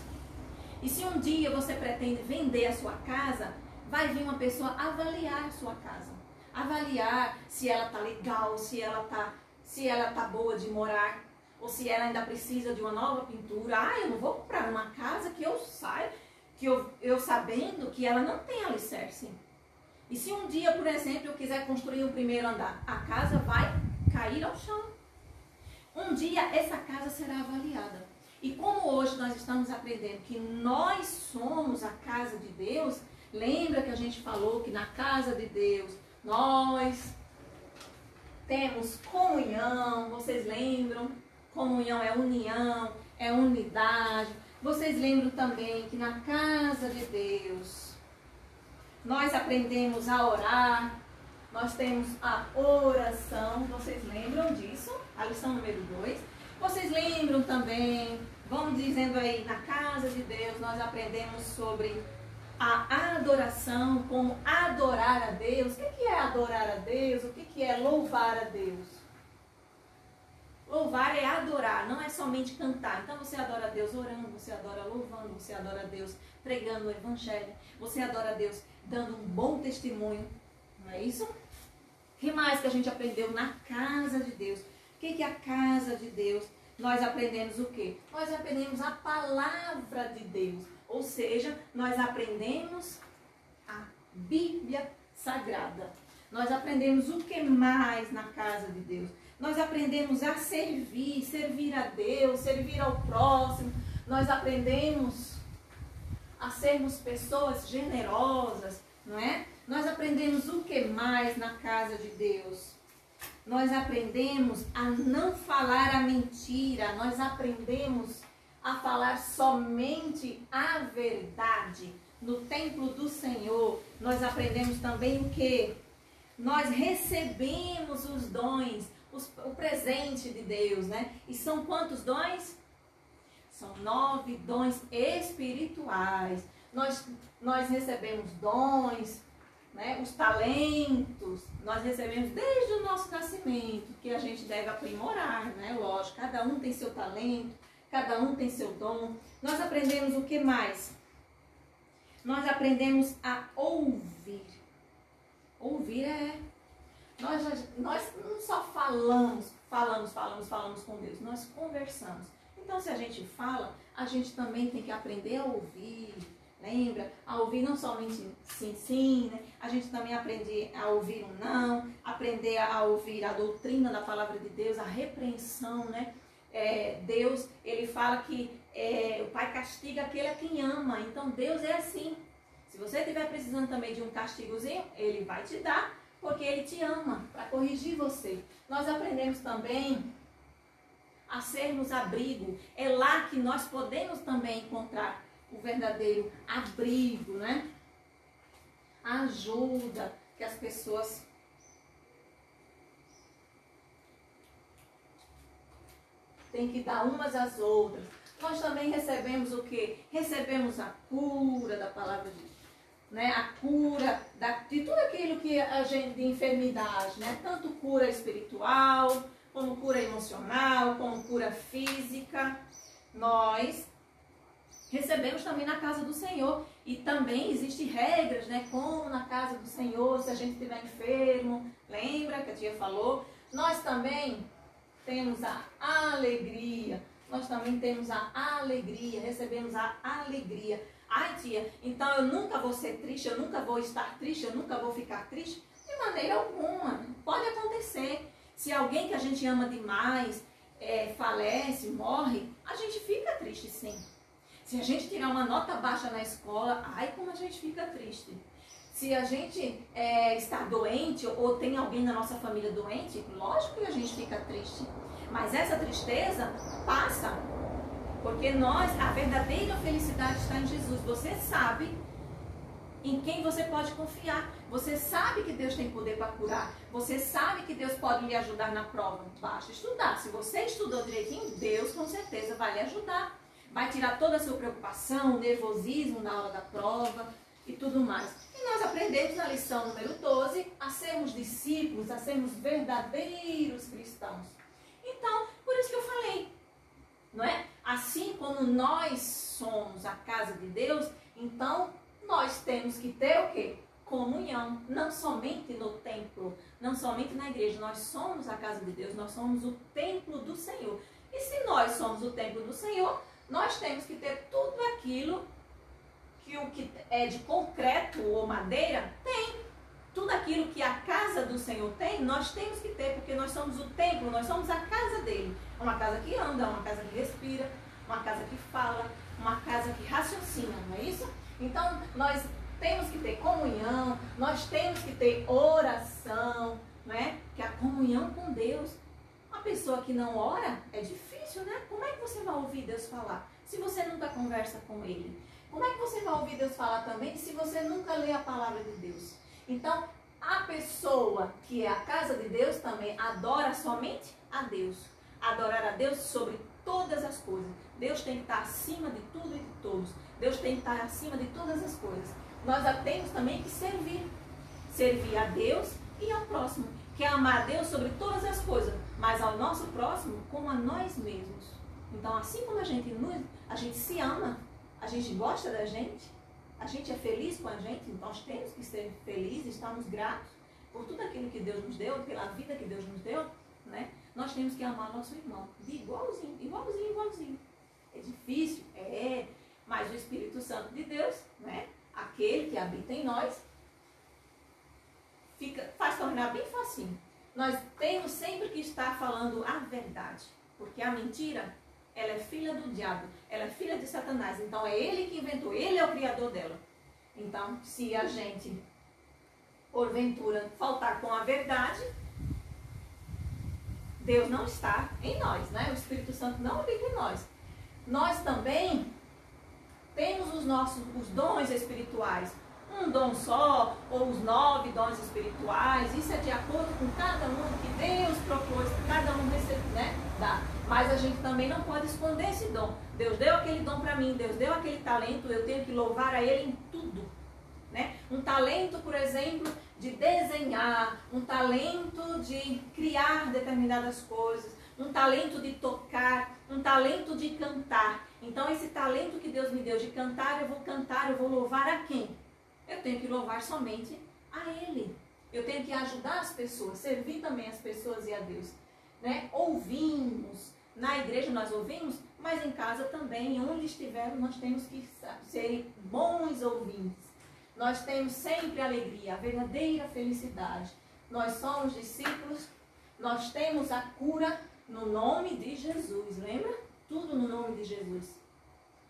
e se um dia você pretende vender a sua casa, vai vir uma pessoa avaliar a sua casa. Avaliar se ela está legal, se ela tá boa de morar, ou se ela ainda precisa de uma nova pintura. Eu não vou comprar uma casa que eu saio, que eu sabendo que ela não tem alicerce. E se um dia, por exemplo, eu quiser construir um primeiro andar, a casa vai cair ao chão. Um dia essa casa será avaliada. E como hoje nós estamos aprendendo que nós somos a casa de Deus, lembra que a gente falou que na casa de Deus nós temos comunhão, vocês lembram? Comunhão é união, é unidade. Vocês lembram também que na casa de Deus nós aprendemos a orar, nós temos a oração, vocês lembram disso? A lição número 2. Vocês lembram também, vamos dizendo aí, na casa de Deus nós aprendemos sobre a adoração, como adorar a Deus. O que é adorar a Deus? O que é louvar a Deus? Louvar é adorar, não é somente cantar. Então você adora a Deus orando, você adora louvando, você adora a Deus pregando o evangelho, você adora a Deus dando um bom testemunho. Não é isso? O que mais que a gente aprendeu na casa de Deus? O que é a casa de Deus? Nós aprendemos o quê? Nós aprendemos a palavra de Deus. Ou seja, nós aprendemos a Bíblia Sagrada. Nós aprendemos o que mais na casa de Deus? Nós aprendemos a servir a Deus, servir ao próximo. Nós aprendemos a sermos pessoas generosas, não é? Nós aprendemos o que mais na casa de Deus? Nós aprendemos a não falar a mentira. Nós aprendemos a falar somente a verdade. No templo do Senhor, nós aprendemos também o quê? Nós recebemos os dons, o presente de Deus, né? E são quantos dons? São 9 dons espirituais. Nós recebemos dons, né? Os talentos, nós recebemos desde o nosso nascimento, que a gente deve aprimorar, né? Lógico, cada um tem seu talento, cada um tem seu dom. Nós aprendemos o que mais? Nós aprendemos a ouvir. Ouvir é... Nós não só falamos com Deus, nós conversamos. Então, se a gente fala, a gente também tem que aprender a ouvir. Lembra? A ouvir não somente sim, né? A gente também aprende a ouvir um não, aprender a ouvir a doutrina da palavra de Deus, a repreensão, né? Deus, ele fala que o Pai castiga aquele a quem ama. Então, Deus é assim. Se você estiver precisando também de um castigozinho, ele vai te dar, porque ele te ama, para corrigir você. Nós aprendemos também a sermos abrigo. É lá que nós podemos também encontrar o verdadeiro abrigo, né? A ajuda que as pessoas têm que dar umas às outras. Nós também recebemos o quê? Recebemos a cura da palavra de Deus, né? A cura de tudo aquilo que a gente, de enfermidade, né? Tanto cura espiritual, como cura emocional, como cura física. Nós recebemos também na casa do Senhor. E também existem regras, né? Como na casa do Senhor, se a gente estiver enfermo. Lembra que a tia falou? Nós também temos a alegria. Nós também temos a alegria. Recebemos a alegria. Ai, tia, então eu nunca vou ser triste, eu nunca vou estar triste, eu nunca vou ficar triste? De maneira alguma. Pode acontecer. Se alguém que a gente ama demais falece, morre, a gente fica triste, sim. Se a gente tirar uma nota baixa na escola, ai, como a gente fica triste. Se a gente está doente ou tem alguém na nossa família doente, lógico que a gente fica triste. Mas essa tristeza passa. Porque a verdadeira felicidade está em Jesus. Você sabe em quem você pode confiar. Você sabe que Deus tem poder para curar. Você sabe que Deus pode lhe ajudar na prova. Basta estudar. Se você estudou direitinho, Deus com certeza vai lhe ajudar. Vai tirar toda a sua preocupação, nervosismo na hora da prova e tudo mais. E nós aprendemos na lição número 12 a sermos discípulos, a sermos verdadeiros cristãos. Então, por isso que eu falei, não é? Assim como nós somos a casa de Deus, então nós temos que ter o quê? Comunhão. Não somente no templo, não somente na igreja. Nós somos a casa de Deus, nós somos o templo do Senhor. E se nós somos o templo do Senhor, nós temos que ter tudo aquilo que o que é de concreto ou madeira tem. Tudo aquilo que a casa do Senhor tem, nós temos que ter, porque nós somos o templo, nós somos a casa dele. É uma casa que anda, uma casa que respira, uma casa que fala, uma casa que raciocina, não é isso? Então, nós temos que ter comunhão, nós temos que ter oração, não é? Que a comunhão com Deus, uma pessoa que não ora, é difícil, né? Como é que você vai ouvir Deus falar se você nunca conversa com Ele? Como é que você vai ouvir Deus falar também se você nunca lê a palavra de Deus? Então, a pessoa que é a casa de Deus também adora somente a Deus. Adorar a Deus sobre todas as coisas. Deus tem que estar acima de tudo e de todos. Deus tem que estar acima de todas as coisas. Nós temos também que servir. Servir a Deus e ao próximo. Que é amar a Deus sobre todas as coisas. mas ao nosso próximo como a nós mesmos. Então, assim como a gente se ama, a gente gosta da gente, a gente é feliz com a gente, então nós temos que ser felizes, estamos gratos por tudo aquilo que Deus nos deu, pela vida que Deus nos deu, né? Nós temos que amar nosso irmão de igualzinho, igualzinho, igualzinho. É difícil? É, mas o Espírito Santo de Deus, né? Aquele que habita em nós, faz tornar bem facinho. Nós temos sempre que estar falando a verdade, porque a mentira, ela é filha do diabo, ela é filha de Satanás, então é ele que inventou, ele é o criador dela. Então, se a gente, porventura, faltar com a verdade, Deus não está em nós, né? O Espírito Santo não habita em nós. Nós também temos os dons espirituais, um dom só, ou os 9 dons espirituais, isso é de acordo com cada um que Deus propôs, cada um recebe, né? Dá. Mas a gente também não pode esconder esse dom. Deus deu aquele dom para mim, Deus deu aquele talento, eu tenho que louvar a Ele em tudo, né? Um talento, por exemplo, de desenhar, um talento de criar determinadas coisas, um talento de tocar, um talento de cantar. Então, esse talento que Deus me deu de cantar, eu vou louvar a quem? Eu tenho que louvar somente a Ele. Eu tenho que ajudar as pessoas, servir também as pessoas e a Deus, né? Ouvimos, na igreja nós ouvimos, mas em casa também, onde estivermos, nós temos que ser bons ouvintes. Nós temos sempre alegria, a verdadeira felicidade. Nós somos discípulos, nós temos a cura no nome de Jesus, lembra? Tudo no nome de Jesus.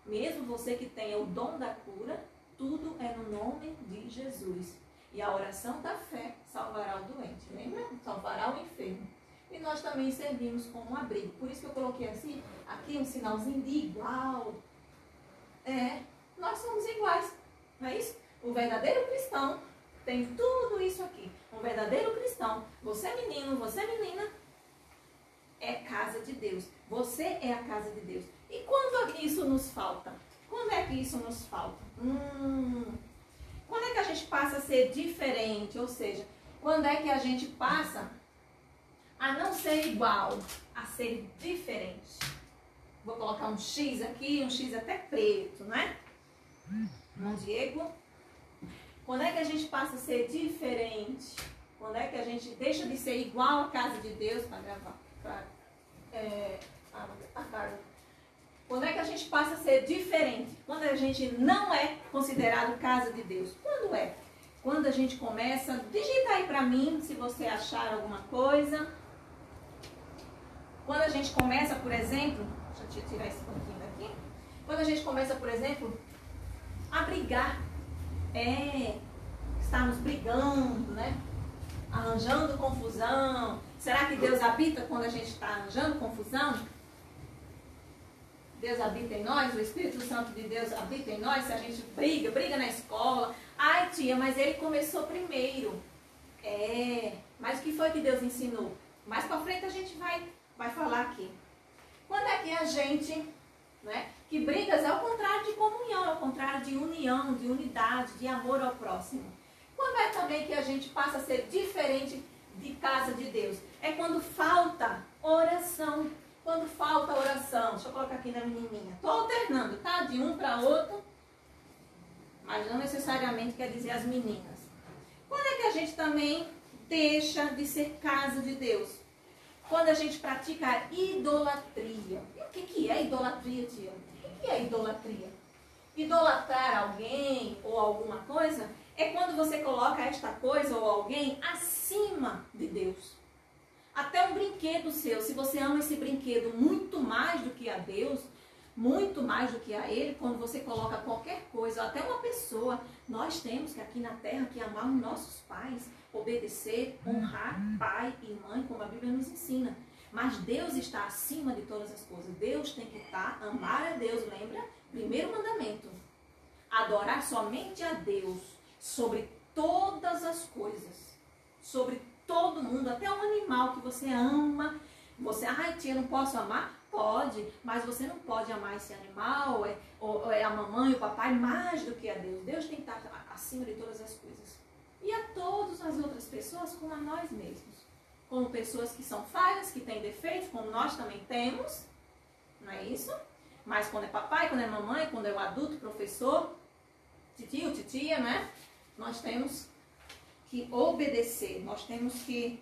Mesmo você que tenha o dom da cura, tudo é no nome de Jesus. E a oração da fé salvará o doente, lembra? Salvará o enfermo. E nós também servimos como um abrigo. Por isso que eu coloquei assim, aqui um sinalzinho de igual. Nós somos iguais, não é isso? O verdadeiro cristão tem tudo isso aqui. Um verdadeiro cristão, você menino, você menina, é casa de Deus. Você é a casa de Deus. E quando isso nos falta? Quando é que isso nos falta? Quando é que a gente passa a ser diferente? Ou seja, quando é que a gente passa a não ser igual, a ser diferente? Vou colocar um X aqui, um X até preto, né? Irmão Diego. Quando é que a gente passa a ser diferente? Quando é que a gente deixa de ser igual à casa de Deus para gravar? Quando é que a gente passa a ser diferente? Quando a gente não é considerado casa de Deus. Quando é? Quando a gente começa, digita aí para mim se você achar alguma coisa. Quando a gente começa, por exemplo, deixa eu tirar esse pontinho daqui. Quando a gente começa, por exemplo, a brigar. Estamos brigando, né? Arranjando confusão. Será que Deus habita quando a gente está arranjando confusão? Deus habita em nós, o Espírito Santo de Deus habita em nós, se a gente briga na escola. Ai, tia, mas ele começou primeiro. Mas o que foi que Deus ensinou? Mais pra frente a gente vai falar aqui. Quando é que a gente, né, que brigas é o contrário de comunhão, é o contrário de união, de unidade, de amor ao próximo. Quando é também que a gente passa a ser diferente de casa de Deus? É quando falta oração. Quando falta oração, deixa eu colocar aqui na menininha. Estou alternando, tá? De um para outro. Mas não necessariamente quer dizer as meninas. Quando é que a gente também deixa de ser casa de Deus? Quando a gente pratica a idolatria. E o que é idolatria, tia? O que é idolatria? Idolatrar alguém ou alguma coisa é quando você coloca esta coisa ou alguém acima de Deus. Até um brinquedo seu, se você ama esse brinquedo muito mais do que a Deus, muito mais do que a Ele, quando você coloca qualquer coisa, ou até uma pessoa, nós temos que aqui na terra que amar os nossos pais, obedecer, honrar pai e mãe, como a Bíblia nos ensina. Mas Deus está acima de todas as coisas. Deus tem que amar a Deus, lembra? Primeiro mandamento. Adorar somente a Deus sobre todas as coisas. Sobre todo mundo, até um animal que você ama. Você, ai tia, não posso amar? Pode, mas você não pode amar esse animal, ou é a mamãe, o papai, mais do que a Deus. Deus tem que estar acima de todas as coisas. E a todas as outras pessoas como a nós mesmos. como pessoas que são falhas, que têm defeitos, como nós também temos, não é isso? Mas quando é papai, quando é mamãe, quando é o adulto, professor, titio, titia, né? Nós temos que obedecer, nós temos que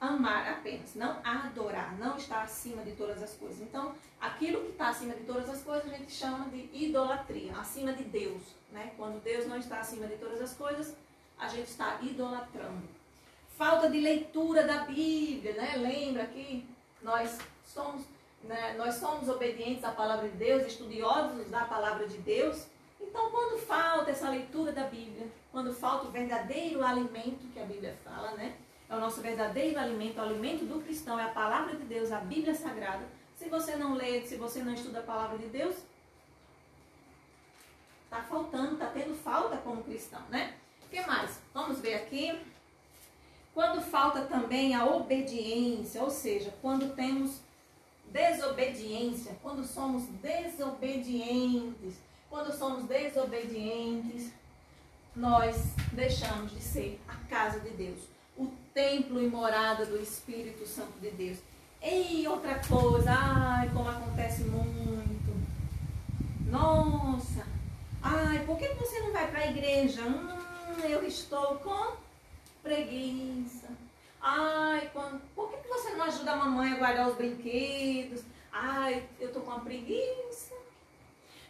amar apenas, não adorar, não estar acima de todas as coisas. Então, aquilo que está acima de todas as coisas, a gente chama de idolatria, acima de Deus, né? Quando Deus não está acima de todas as coisas, a gente está idolatrando. Falta de leitura da Bíblia, né? Lembra que nós somos obedientes à palavra de Deus, estudiosos da palavra de Deus. Então, quando falta essa leitura da Bíblia, quando falta o verdadeiro alimento que a Bíblia fala, né? É o nosso verdadeiro alimento, o alimento do cristão, é a palavra de Deus, a Bíblia Sagrada. Se você não lê, se você não estuda a palavra de Deus, está faltando, está tendo falta como cristão, né? O que mais? Vamos ver aqui. Quando falta também a obediência, ou seja, quando temos desobediência, quando somos desobedientes, nós deixamos de ser a casa de Deus, o templo e morada do Espírito Santo de Deus. E outra coisa, ai, como acontece muito. Nossa, ai, por que você não vai para a igreja? Eu estou com preguiça. Ai, por que você não ajuda a mamãe a guardar os brinquedos? Ai, eu estou com uma preguiça.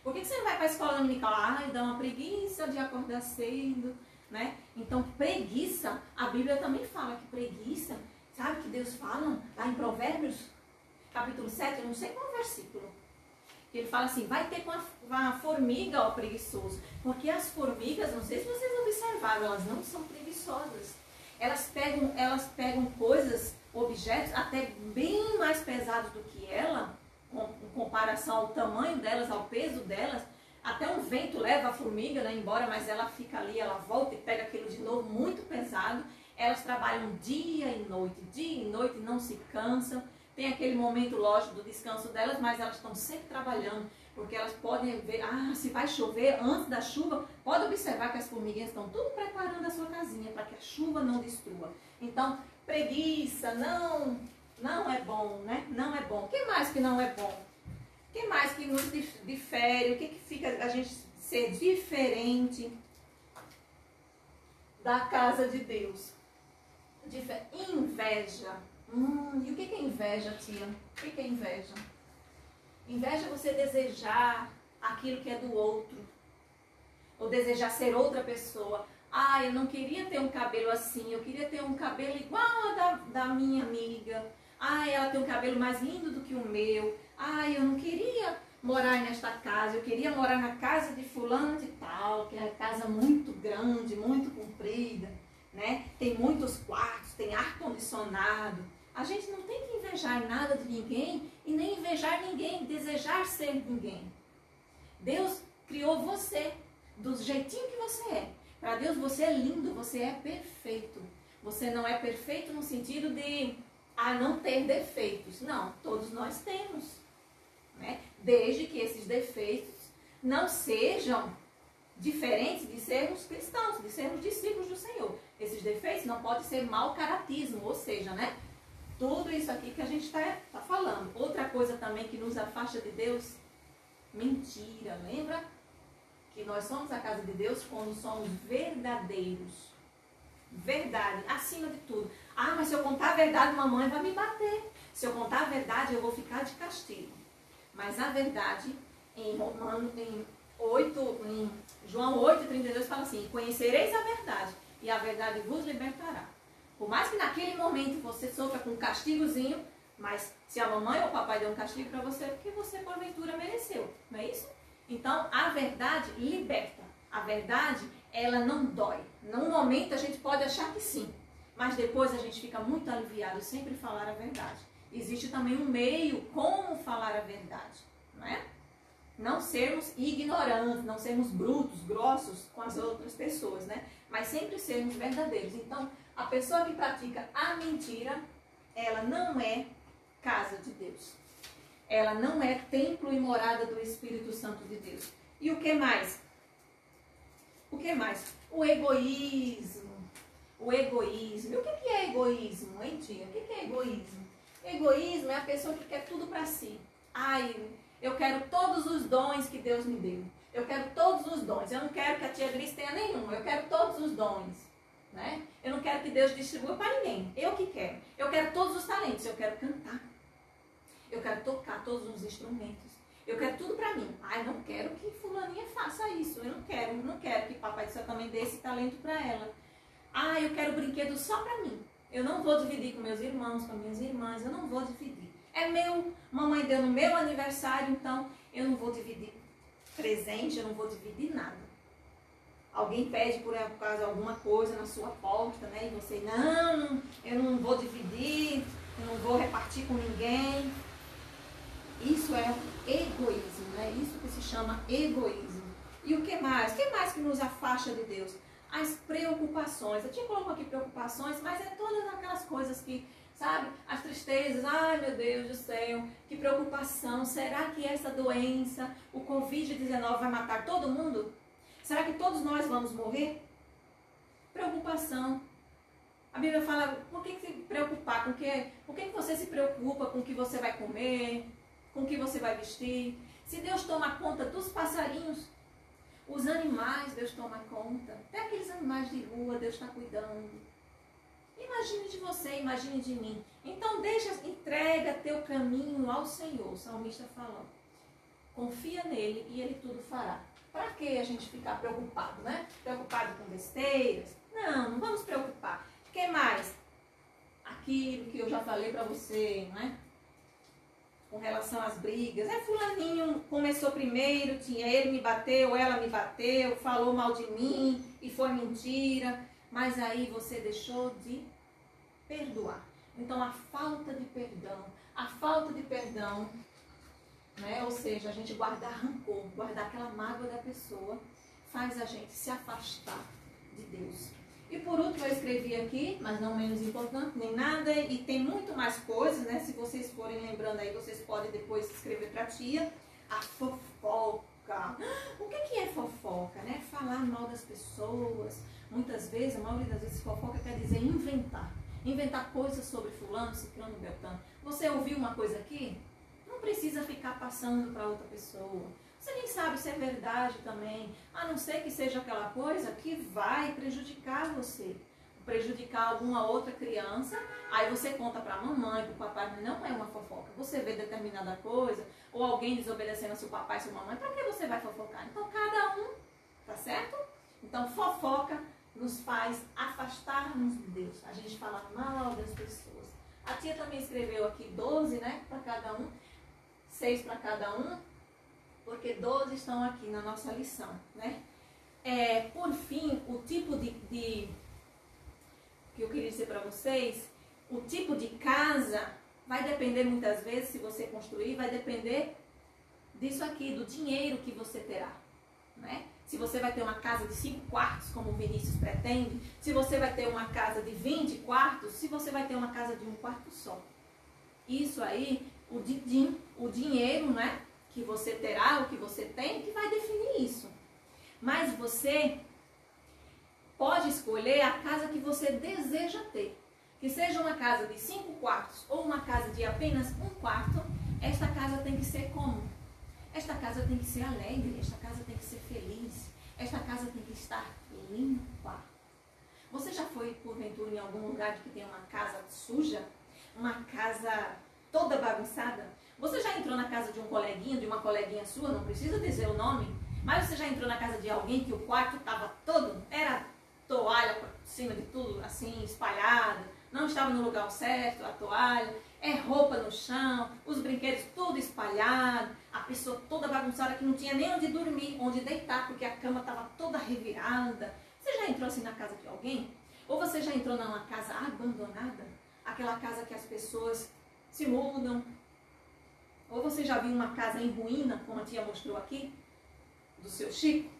Por que você não vai para a escola dominical? Ai, dá uma preguiça de acordar cedo, né? Então, preguiça, a Bíblia também fala que preguiça, sabe que Deus fala lá em Provérbios, capítulo 7, eu não sei qual versículo, que ele fala assim, vai ter com a formiga, ó preguiçoso, porque as formigas, não sei se vocês observaram, elas não são preguiçosas. Elas pegam coisas, objetos, até bem mais pesados do que ela, em comparação ao tamanho delas, ao peso delas. Até um vento leva a formiga, né, embora, mas ela fica ali, ela volta e pega aquilo de novo, muito pesado. Elas trabalham dia e noite, não se cansam. Tem aquele momento, lógico, do descanso delas, mas elas estão sempre trabalhando, porque elas podem ver, se vai chover antes da chuva, pode observar que as formiguinhas estão tudo preparando a sua casinha para que a chuva não destrua. Então, preguiça não é bom, né? Não é bom. O que mais que não é bom? O que mais que nos difere? O que fica a gente ser diferente da casa de Deus? Inveja. E o que é inveja, tia? O que é inveja? Inveja é você desejar aquilo que é do outro. Ou desejar ser outra pessoa. Eu não queria ter um cabelo assim. Eu queria ter um cabelo igual a da minha amiga. Ela tem um cabelo mais lindo do que o meu. Eu não queria morar nesta casa. Eu queria morar na casa de fulano de tal. Que é uma casa muito grande, muito comprida, né? Tem muitos quartos, tem ar-condicionado. A gente não tem que invejar nada de ninguém e nem invejar ninguém, desejar ser ninguém. Deus criou você do jeitinho que você é. Para Deus você é lindo, você é perfeito. Você não é perfeito no sentido de não ter defeitos. Não, todos nós temos, né? Desde que esses defeitos não sejam diferentes de sermos cristãos, de sermos discípulos do Senhor. Esses defeitos não podem ser mau caratismo, ou seja, né? Tudo isso aqui que a gente está falando. Outra coisa também que nos afasta de Deus, mentira. Lembra que nós somos a casa de Deus quando somos verdadeiros. Verdade, acima de tudo. Mas se eu contar a verdade, mamãe vai me bater. Se eu contar a verdade, eu vou ficar de castigo. Mas a verdade, em João 8,32 fala assim, conhecereis a verdade, e a verdade vos libertará. Por mais que naquele momento você sofra com um castigozinho, mas se a mamãe ou o papai deu um castigo para você, é porque você porventura mereceu, não é isso? Então, a verdade liberta. A verdade, ela não dói. Num momento a gente pode achar que sim, mas depois a gente fica muito aliviado sempre falar a verdade. Existe também um meio como falar a verdade, não é? Não sermos ignorantes, não sermos brutos, grossos com as outras pessoas, né? Mas sempre sermos verdadeiros. Então, a pessoa que pratica a mentira, ela não é casa de Deus. Ela não é templo e morada do Espírito Santo de Deus. E o que mais? O que mais? O egoísmo. o egoísmo. E o que é egoísmo, hein, tia? O que é egoísmo? Egoísmo é a pessoa que quer tudo para si. Ai, eu quero todos os dons que Deus me deu. Eu quero todos os dons. Eu não quero que a tia Gris tenha nenhum. Eu quero todos os dons. Né? Eu não quero que Deus distribua para ninguém. Eu que quero. Eu quero todos os talentos. Eu quero cantar. Eu quero tocar todos os instrumentos. Eu quero tudo para mim. Ai, não quero que fulaninha faça isso. Eu não quero que Papai do Céu também dê esse talento para ela. Ah, eu quero brinquedo só para mim. Eu não vou dividir com meus irmãos, com minhas irmãs. Eu não vou dividir. É meu, mamãe deu no meu aniversário, então eu não vou dividir presente, eu não vou dividir nada. Alguém pede por causa de alguma coisa na sua porta, né? E você, não, eu não vou dividir, eu não vou repartir com ninguém. Isso é egoísmo, né? Isso que se chama egoísmo. E o que mais? O que mais que nos afasta de Deus? As preocupações. Eu tinha colocado aqui preocupações, mas é todas aquelas coisas que, sabe? As tristezas. Ai, meu Deus do céu, que preocupação. Será que essa doença, o Covid-19 vai matar todo mundo? Será que todos nós vamos morrer? Preocupação. A Bíblia fala, por que se preocupar? Por que você se preocupa com o que você vai comer? Com o que você vai vestir? Se Deus toma conta dos passarinhos, os animais, Deus toma conta. Até aqueles animais de rua, Deus está cuidando. Imagine de você, imagine de mim. Então entrega teu caminho ao Senhor. O salmista falou. Confia nele e ele tudo fará. Para que a gente ficar preocupado, né? Preocupado com besteiras? Não vamos preocupar. O que mais? Aquilo que eu já falei para você, né? Com relação às brigas. Fulaninho começou primeiro, ele me bateu, ela me bateu, falou mal de mim e foi mentira. Mas aí você deixou de perdoar. Então a falta de perdão, né? Ou seja, a gente guardar rancor, guardar aquela mágoa da pessoa, faz a gente se afastar de Deus. E por último eu escrevi aqui, mas não menos importante, nem nada, e tem muito mais coisas, né? Se vocês forem lembrando aí, vocês podem depois escrever para a tia. A fofoca. O que é fofoca, né? Falar mal das pessoas. Muitas vezes, a maioria das vezes, fofoca quer dizer inventar. Inventar coisas sobre fulano, ciclano, beltrano. Você ouviu uma coisa aqui? Não precisa ficar passando para outra pessoa. Você nem sabe se é verdade também, a não ser que seja aquela coisa que vai prejudicar você, prejudicar alguma outra criança, aí você conta para a mamãe, para o papai, mas não é uma fofoca. Você vê determinada coisa, ou alguém desobedecendo a seu papai, sua mamãe, para que você vai fofocar? Então cada um, tá certo? Então fofoca nos faz afastar-nos de Deus, a gente fala mal das pessoas. A tia também escreveu aqui 12, né, para cada um, 6 para cada um, porque 12 estão aqui na nossa lição, né? Por fim, o tipo de que eu queria dizer para vocês, o tipo de casa vai depender muitas vezes, se você construir, vai depender disso aqui, do dinheiro que você terá, né? Se você vai ter uma casa de 5 quartos, como o Vinícius pretende, se você vai ter uma casa de 20 quartos, se você vai ter uma casa de 1 quarto só. Isso aí, o dinheiro, né? Que você terá, o que você tem, que vai definir isso. Mas você pode escolher a casa que você deseja ter. Que seja uma casa de 5 quartos ou uma casa de apenas 1 quarto, esta casa tem que ser como? Esta casa tem que ser alegre, esta casa tem que ser feliz, esta casa tem que estar limpa. Você já foi, porventura, em algum lugar que tem uma casa suja? Uma casa toda bagunçada? Você já entrou na casa de um coleguinha, de uma coleguinha sua, não precisa dizer o nome, mas você já entrou na casa de alguém que o quarto estava todo, era toalha por cima de tudo, assim, espalhada, não estava no lugar certo, a toalha, roupa no chão, os brinquedos tudo espalhado, a pessoa toda bagunçada que não tinha nem onde dormir, onde deitar, porque a cama estava toda revirada. Você já entrou assim na casa de alguém? Ou você já entrou numa casa abandonada? Aquela casa que as pessoas se mudam. Ou você já viu uma casa em ruína, como a tia mostrou aqui, do seu Chico?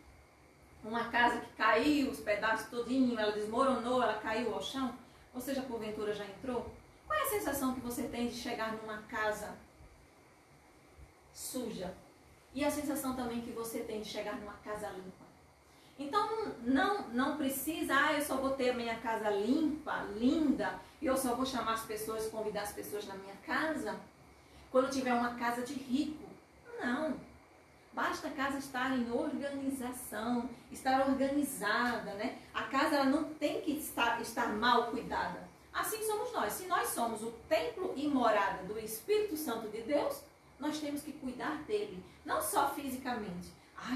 Uma casa que caiu, os pedaços todinho, ela desmoronou, ela caiu ao chão. Você já porventura já entrou? Qual é a sensação que você tem de chegar numa casa suja? E a sensação também que você tem de chegar numa casa limpa? Então não precisa, eu só vou ter a minha casa limpa, linda, e eu só vou chamar as pessoas, convidar as pessoas na minha casa quando tiver uma casa de rico. Não. Basta a casa estar em organização, estar organizada, né? A casa ela não tem que estar mal cuidada. Assim somos nós. Se nós somos o templo e morada do Espírito Santo de Deus, nós temos que cuidar dele. Não só fisicamente.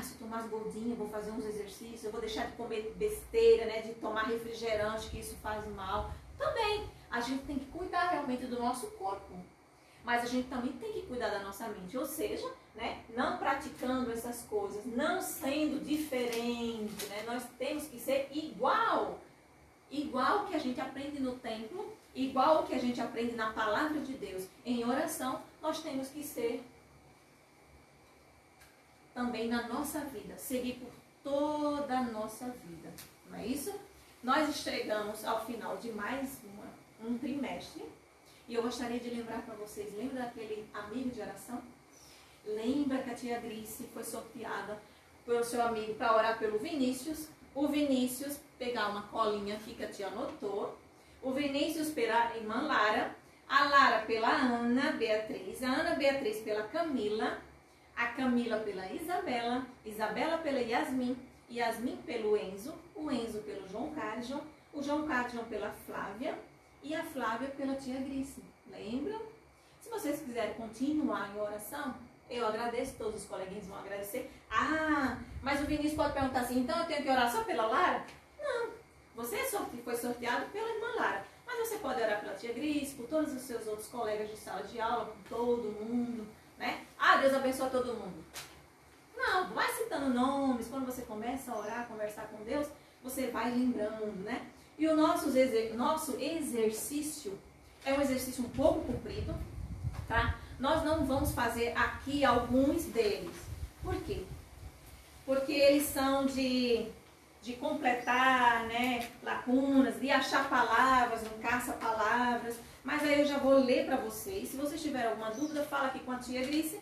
Se eu tô mais gordinha, vou fazer uns exercícios, eu vou deixar de comer besteira, né? De tomar refrigerante, que isso faz mal. Também, a gente tem que cuidar realmente do nosso corpo. Mas a gente também tem que cuidar da nossa mente. Ou seja, né? Não praticando essas coisas, não sendo diferente, né? Nós temos que ser igual que a gente aprende no templo, igual que a gente aprende na palavra de Deus. Em oração, nós temos que ser também na nossa vida, seguir por toda a nossa vida, não é isso? Nós chegamos ao final de mais um trimestre e eu gostaria de lembrar para vocês, lembra daquele amigo de oração? Lembra que a tia Drice foi sorteada pelo seu amigo para orar pelo Vinícius? O Vinícius pegar uma colinha aqui que a tia anotou, o Vinícius pela irmã Lara, a Lara pela Ana Beatriz, a Ana Beatriz pela Camila, a Camila pela Isabela, Isabela pela Yasmin, Yasmin pelo Enzo, o Enzo pelo João Cardion, o João Cardion pela Flávia e a Flávia pela tia Grice. Lembram? Se vocês quiserem continuar em oração, eu agradeço, todos os coleguinhas vão agradecer. Mas o Vinícius pode perguntar assim, então eu tenho que orar só pela Lara? Não, você foi sorteado pela irmã Lara, mas você pode orar pela tia Grice, por todos os seus outros colegas de sala de aula, por todo mundo, né? Deus abençoa todo mundo. Não, vai citando nomes, quando você começa a orar, a conversar com Deus, você vai lembrando, né? E o nosso exercício é um exercício um pouco comprido, tá? Nós não vamos fazer aqui alguns deles. Por quê? Porque eles são de completar, né, lacunas, de achar palavras, no caça-palavras. Mas aí eu já vou ler para vocês. Se vocês tiverem alguma dúvida, fala aqui com a tia Grice,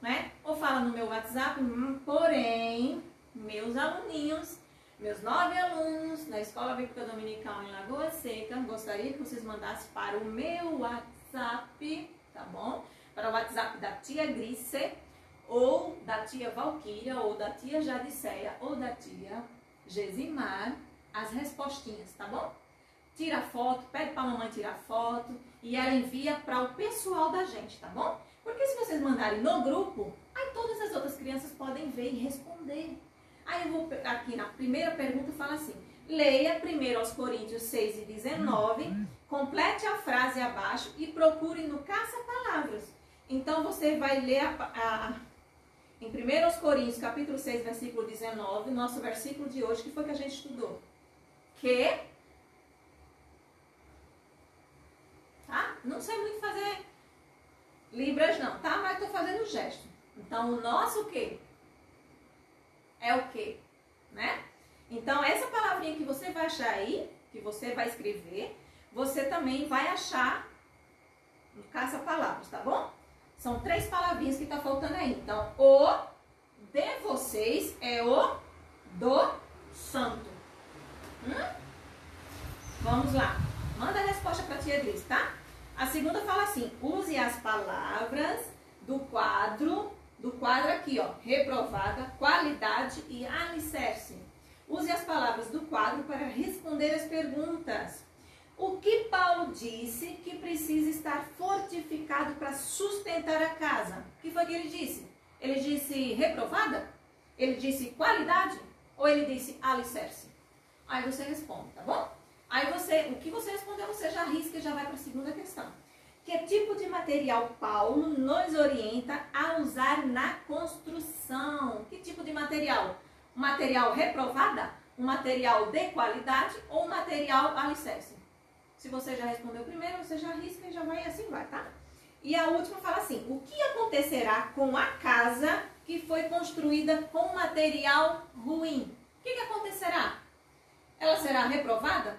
né? Ou fala no meu WhatsApp. Porém, meus aluninhos, meus 9 alunos na Escola Bíblica Dominical em Lagoa Seca, gostaria que vocês mandassem para o meu WhatsApp, tá bom? Para o WhatsApp da tia Grice, ou da tia Valquíria, ou da tia Jadiceia, ou da tia Gesimar, as respostinhas, tá bom? Tira foto, pede para a mamãe tirar foto e ela envia para o pessoal da gente, tá bom? Porque se vocês mandarem no grupo, aí todas as outras crianças podem ver e responder. Aí eu vou aqui na primeira pergunta fala assim, leia 1 Coríntios 6 e 19, complete a frase abaixo e procure no caça-palavras. Então você vai ler em 1 Coríntios capítulo 6, versículo 19, nosso versículo de hoje, que foi que a gente estudou. Tá? Não sei muito fazer libras não, tá? Mas estou fazendo gesto. Então o nosso quê? É o quê? Né? Então essa palavrinha que você vai achar aí, que você vai escrever, você também vai achar no caça-palavras, tá bom? São 3 palavrinhas que tá faltando aí. Então, o de vocês é o do santo. Vamos lá. Manda a resposta para a tia Gris, tá? A segunda fala assim, use as palavras do quadro aqui, ó, reprovada, qualidade e alicerce. Use as palavras do quadro para responder as perguntas. O que Paulo disse que precisa estar fortificado para sustentar a casa? O que foi que ele disse? Ele disse reprovada? Ele disse qualidade? Ou ele disse alicerce? Aí você responde, tá bom? Aí o que você respondeu, você já risca e já vai para a segunda questão. Que tipo de material Paulo nos orienta a usar na construção? Que tipo de material? Um material reprovada? Um material de qualidade ou um material alicerce? Se você já respondeu primeiro, você já risca e já vai assim vai, tá? E a última fala assim, o que acontecerá com a casa que foi construída com material ruim? O que acontecerá? Ela será reprovada?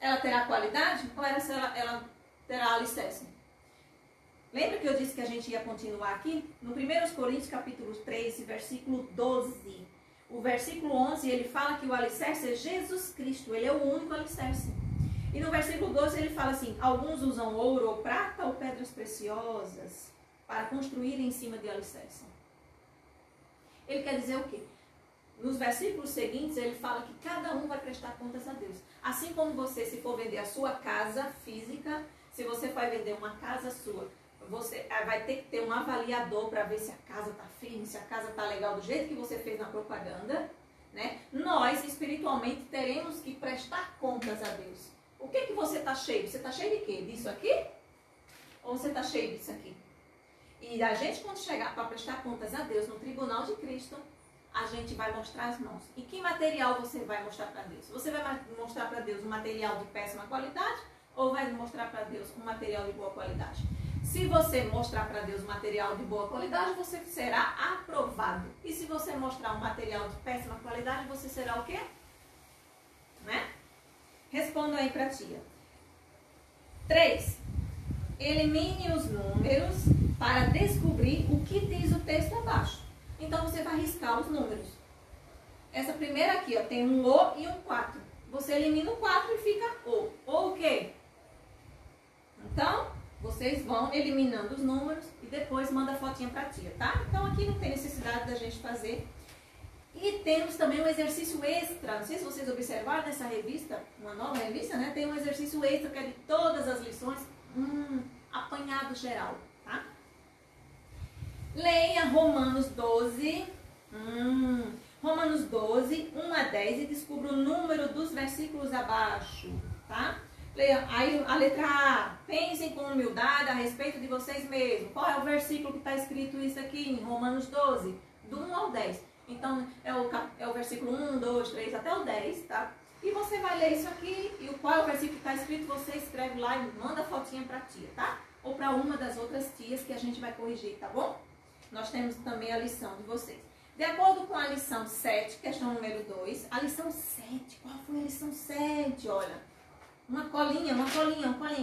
Ela terá qualidade? Ou ela terá alicerce? Lembra que eu disse que a gente ia continuar aqui? No 1 Coríntios capítulo 3, versículo 12. O versículo 11, ele fala que o alicerce é Jesus Cristo. Ele é o único alicerce. E no versículo 12 ele fala assim: alguns usam ouro ou prata ou pedras preciosas para construir em cima de alicerce. Ele quer dizer o quê? Nos versículos seguintes ele fala que cada um vai prestar contas a Deus. Assim como você, se for vender a sua casa física, se você for vender uma casa sua, você vai ter que ter um avaliador para ver se a casa está firme, se a casa está legal do jeito que você fez na propaganda, né? Nós, espiritualmente, teremos que prestar contas a Deus. O que você está cheio? Você está cheio de quê? Disso aqui? Ou você está cheio disso aqui? E a gente, quando chegar para prestar contas a Deus no tribunal de Cristo, a gente vai mostrar as mãos. E que material você vai mostrar para Deus? Você vai mostrar para Deus um material de péssima qualidade ou vai mostrar para Deus um material de boa qualidade? Se você mostrar para Deus um material de boa qualidade, você será aprovado. E se você mostrar um material de péssima qualidade, você será o quê? Né? Responda aí para a tia. 3. Elimine os números para descobrir o que diz o texto abaixo. Então você vai riscar os números. Essa primeira aqui, ó, tem um O e um 4. Você elimina o 4 e fica O. O quê? Então, vocês vão eliminando os números e depois manda a fotinha pra tia, tá? Então aqui não tem necessidade da gente fazer. E temos também um exercício extra. Não sei se vocês observaram nessa revista, uma nova revista, né? Tem um exercício extra que é de todas as lições, apanhado geral, tá? Leia Romanos 12, Romanos 12, 1 a 10 e descubra o número dos versículos abaixo, tá? Leia aí a letra A. Pensem com humildade a respeito de vocês mesmos. Qual é o versículo que está escrito isso aqui em Romanos 12? Do 1 ao 10. Então, é o versículo 1, 2, 3 até o 10, tá? E você vai ler isso aqui e qual é o versículo que está escrito, você escreve lá e manda a fotinha para a tia, tá? Ou para uma das outras tias que a gente vai corrigir, tá bom? Nós temos também a lição de vocês. De acordo com a lição 7, questão número 2, a lição 7, qual foi a lição 7? Olha, uma colinha.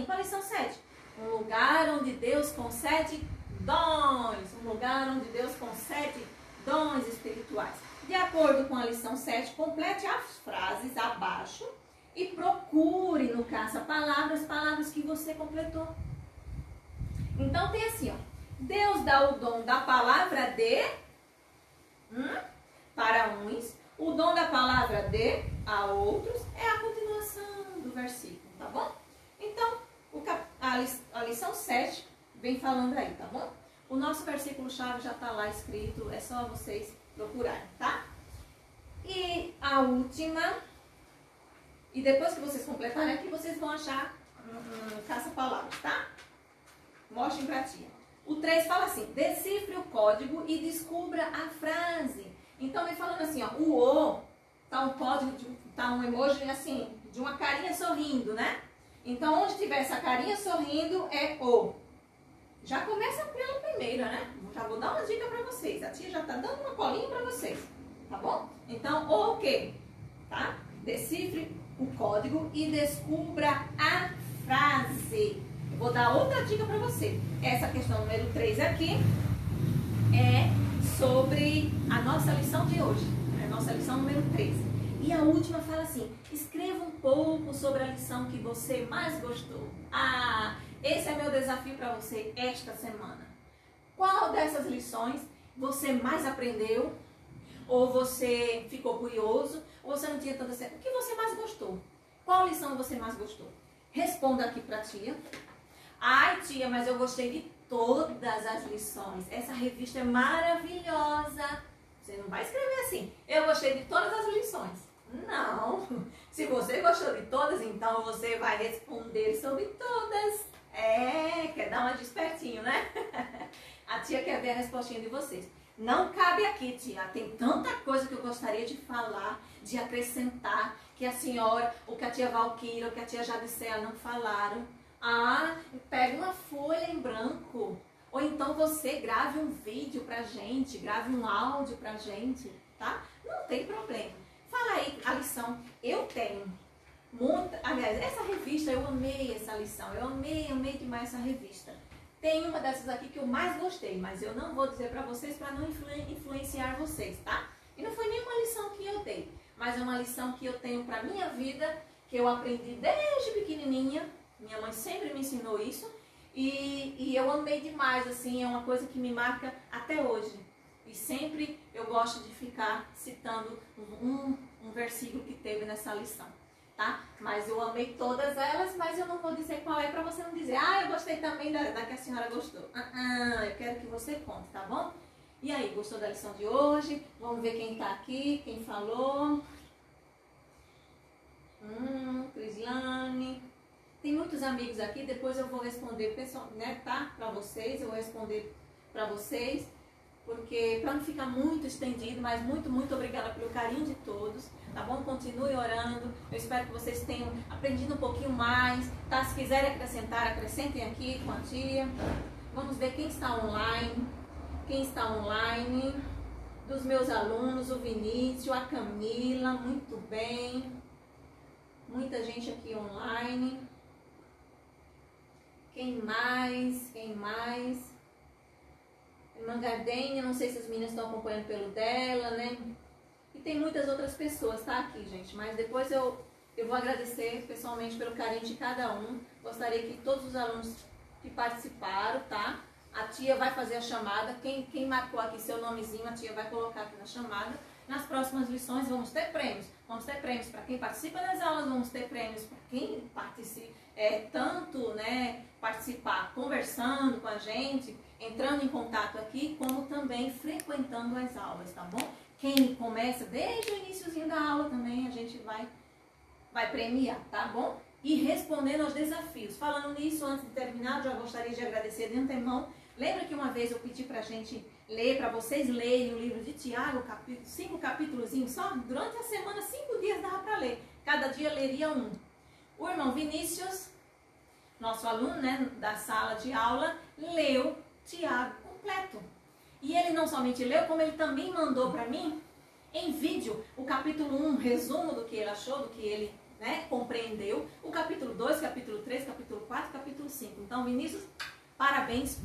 Qual a lição 7? Um lugar onde Deus concede dons. Um lugar onde Deus concede dons espirituais. De acordo com a lição 7, complete as frases abaixo e procure no caça-palavras, palavras que você completou. Então tem assim, ó. Deus dá o dom da palavra de para uns, o dom da palavra de a outros, é a continuação do versículo, tá bom? Então, a lição 7 vem falando aí, tá bom? O nosso versículo-chave já está lá escrito, é só vocês procurarem, tá? E a última, e depois que vocês completarem aqui, vocês vão achar caça-palavras, tá? Mostrem pra tia. O 3 fala assim, decifre o código e descubra a frase. Então, vem falando assim, ó, o O, tá um código, tá um emoji assim, de uma carinha sorrindo, né? Então, onde tiver essa carinha sorrindo, é O. Já começa pela primeira, né? Já vou dar uma dica pra vocês. A tia já tá dando uma colinha pra vocês, tá bom? Então, o quê? Tá? Decifre o código e descubra a frase. Eu vou dar outra dica para você. Essa questão número 3 aqui é sobre a nossa lição de hoje. É a nossa lição número 3. E a última fala assim, escreva um pouco sobre a lição que você mais gostou. Esse é meu desafio para você esta semana. Qual dessas lições você mais aprendeu? Ou você ficou curioso? Ou você não tinha tanta certeza? O que você mais gostou? Qual lição você mais gostou? Responda aqui para a tia. Ai, tia, mas eu gostei de todas as lições. Essa revista é maravilhosa. Você não vai escrever assim, eu gostei de todas as lições. Não. Se você gostou de todas, então você vai responder sobre todas. Quer dar uma de espertinho, né? A tia quer ver a respostinha de vocês. Não cabe aqui, tia. Tem tanta coisa que eu gostaria de falar, de acrescentar, que a senhora, ou que a tia Valquíria, ou que a tia Jadicea não falaram. Pega uma folha em branco. Ou então você grave um vídeo pra gente, grave um áudio pra gente, tá? Não tem problema. Fala aí a lição. Eu tenho muita... Aliás, essa revista, eu amei essa lição. Eu amei demais essa revista. Tem uma dessas aqui que eu mais gostei, mas eu não vou dizer pra vocês pra não influenciar vocês, tá? E não foi nenhuma lição que mas é uma lição que eu tenho para minha vida, que eu aprendi desde pequenininha. Minha mãe sempre me ensinou isso e eu amei demais, assim, é uma coisa que me marca até hoje. E sempre eu gosto de ficar citando um versículo que teve nessa lição, tá? Mas eu amei todas elas, mas eu não vou dizer qual é para você não dizer, eu gostei também da que a senhora gostou. Eu quero que você conte, tá bom? E aí, gostou da lição de hoje? Vamos ver quem tá aqui, quem falou. Crislane. Tem muitos amigos aqui, depois eu vou responder, pessoal, né, tá? Para vocês, eu vou responder para vocês, porque para não ficar muito estendido, mas muito obrigada pelo carinho de todos, tá bom? Continue orando, eu espero que vocês tenham aprendido um pouquinho mais, tá? Se quiserem acrescentar, acrescentem aqui com a tia. Vamos ver quem está online. Quem está online? Dos meus alunos, o Vinícius, a Camila, muito bem. Muita gente aqui online. Quem mais? Quem mais? Irmã Gardênia, não sei se as meninas estão acompanhando pelo dela, né? E tem muitas outras pessoas, tá? Aqui, gente. Mas depois eu vou agradecer pessoalmente pelo carinho de cada um. Gostaria que todos os alunos que participaram, tá? A tia vai fazer a chamada. Quem marcou aqui seu nomezinho, a tia vai colocar aqui na chamada. Nas próximas lições vamos ter prêmios. Vamos ter prêmios para quem participa das aulas, vamos ter prêmios para quem participa, tanto, né, participar conversando com a gente, entrando em contato aqui, como também frequentando as aulas, tá bom? Quem começa desde o iniciozinho da aula também a gente vai premiar, tá bom? E respondendo aos desafios. Falando nisso, antes de terminar, eu já gostaria de agradecer de antemão. Lembra que uma vez eu pedi pra gente ler, para vocês lerem o livro de Tiago, 5 capítulozinhos só? Durante a semana, 5 dias dava para ler. Cada dia leria um. O irmão Vinícius, nosso aluno, né, da sala de aula, leu Tiago completo. E ele não somente leu, como ele também mandou para mim, em vídeo, o capítulo 1, resumo do que ele achou, do que ele, né, compreendeu. O capítulo 2, capítulo 3, capítulo 4, capítulo 5. Então, Vinícius, parabéns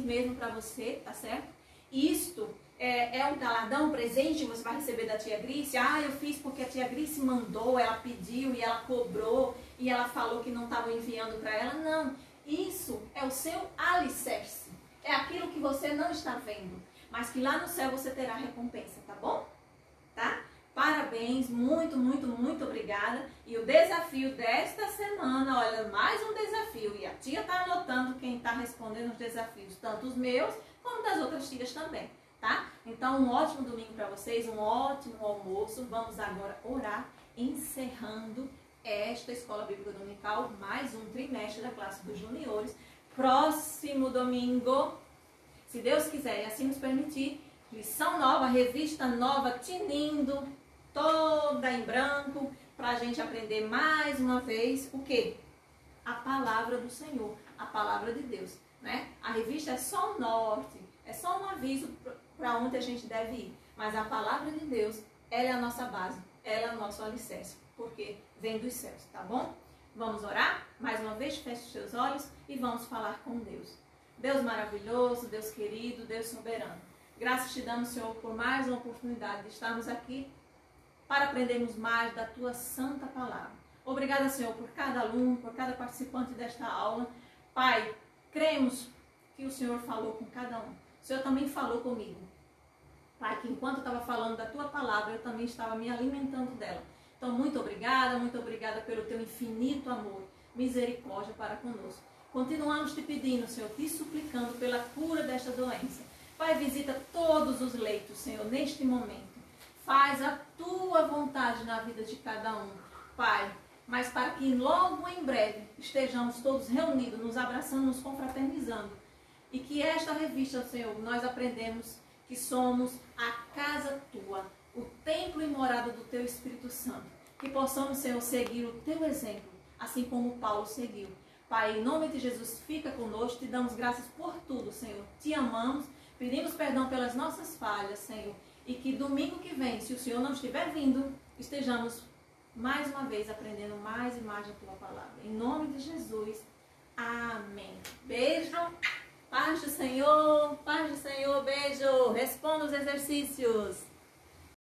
mesmo para você, tá certo? Isto é um galardão, um presente que você vai receber da tia Grice. Eu fiz porque a tia Grice mandou, ela pediu e ela cobrou e ela falou que não estava enviando para ela. Não, isso é o seu alicerce. É aquilo que você não está vendo, mas que lá no céu você terá recompensa, tá bom? Tá? Parabéns, muito obrigada. E o desafio desta semana, olha, mais um desafio. E a tia está anotando quem está respondendo os desafios, tanto os meus como das outras tias também, tá? Então, um ótimo domingo para vocês, um ótimo almoço. Vamos agora orar, encerrando esta Escola Bíblica Dominical, mais um trimestre da classe dos juniores. Próximo domingo, se Deus quiser e assim nos permitir, lição nova, revista nova, tinindo, toda em branco, para a gente aprender mais uma vez o quê? A palavra do Senhor, a palavra de Deus, né? A revista é só um norte, é só um aviso para onde a gente deve ir, mas a palavra de Deus, ela é a nossa base, ela é o nosso alicerce, porque vem dos céus, tá bom? Vamos orar? Mais uma vez, feche os seus olhos e vamos falar com Deus. Deus maravilhoso, Deus querido, Deus soberano. Graças te damos, Senhor, por mais uma oportunidade de estarmos aqui para aprendermos mais da Tua santa palavra. Obrigada, Senhor, por cada aluno, por cada participante desta aula. Pai, cremos que o Senhor falou com cada um. O Senhor também falou comigo. Pai, que enquanto eu estava falando da Tua palavra, eu também estava me alimentando dela. Então, muito obrigada pelo Teu infinito amor, misericórdia para conosco. Continuamos te pedindo, Senhor, te suplicando pela cura desta doença. Pai, visita todos os leitos, Senhor, neste momento. Faz a Tua vontade na vida de cada um, Pai. Mas para que logo em breve estejamos todos reunidos, nos abraçando, nos confraternizando. E que esta revista, Senhor, nós aprendemos que somos a casa Tua, o templo e morada do Teu Espírito Santo. Que possamos, Senhor, seguir o Teu exemplo, assim como Paulo seguiu. Pai, em nome de Jesus, fica conosco, te damos graças por tudo, Senhor. Te amamos, pedimos perdão pelas nossas falhas, Senhor. E que domingo que vem, se o Senhor não estiver vindo, estejamos mais uma vez aprendendo mais e mais a Tua palavra. Em nome de Jesus, amém. Beijo, paz do Senhor, beijo. Responda os exercícios.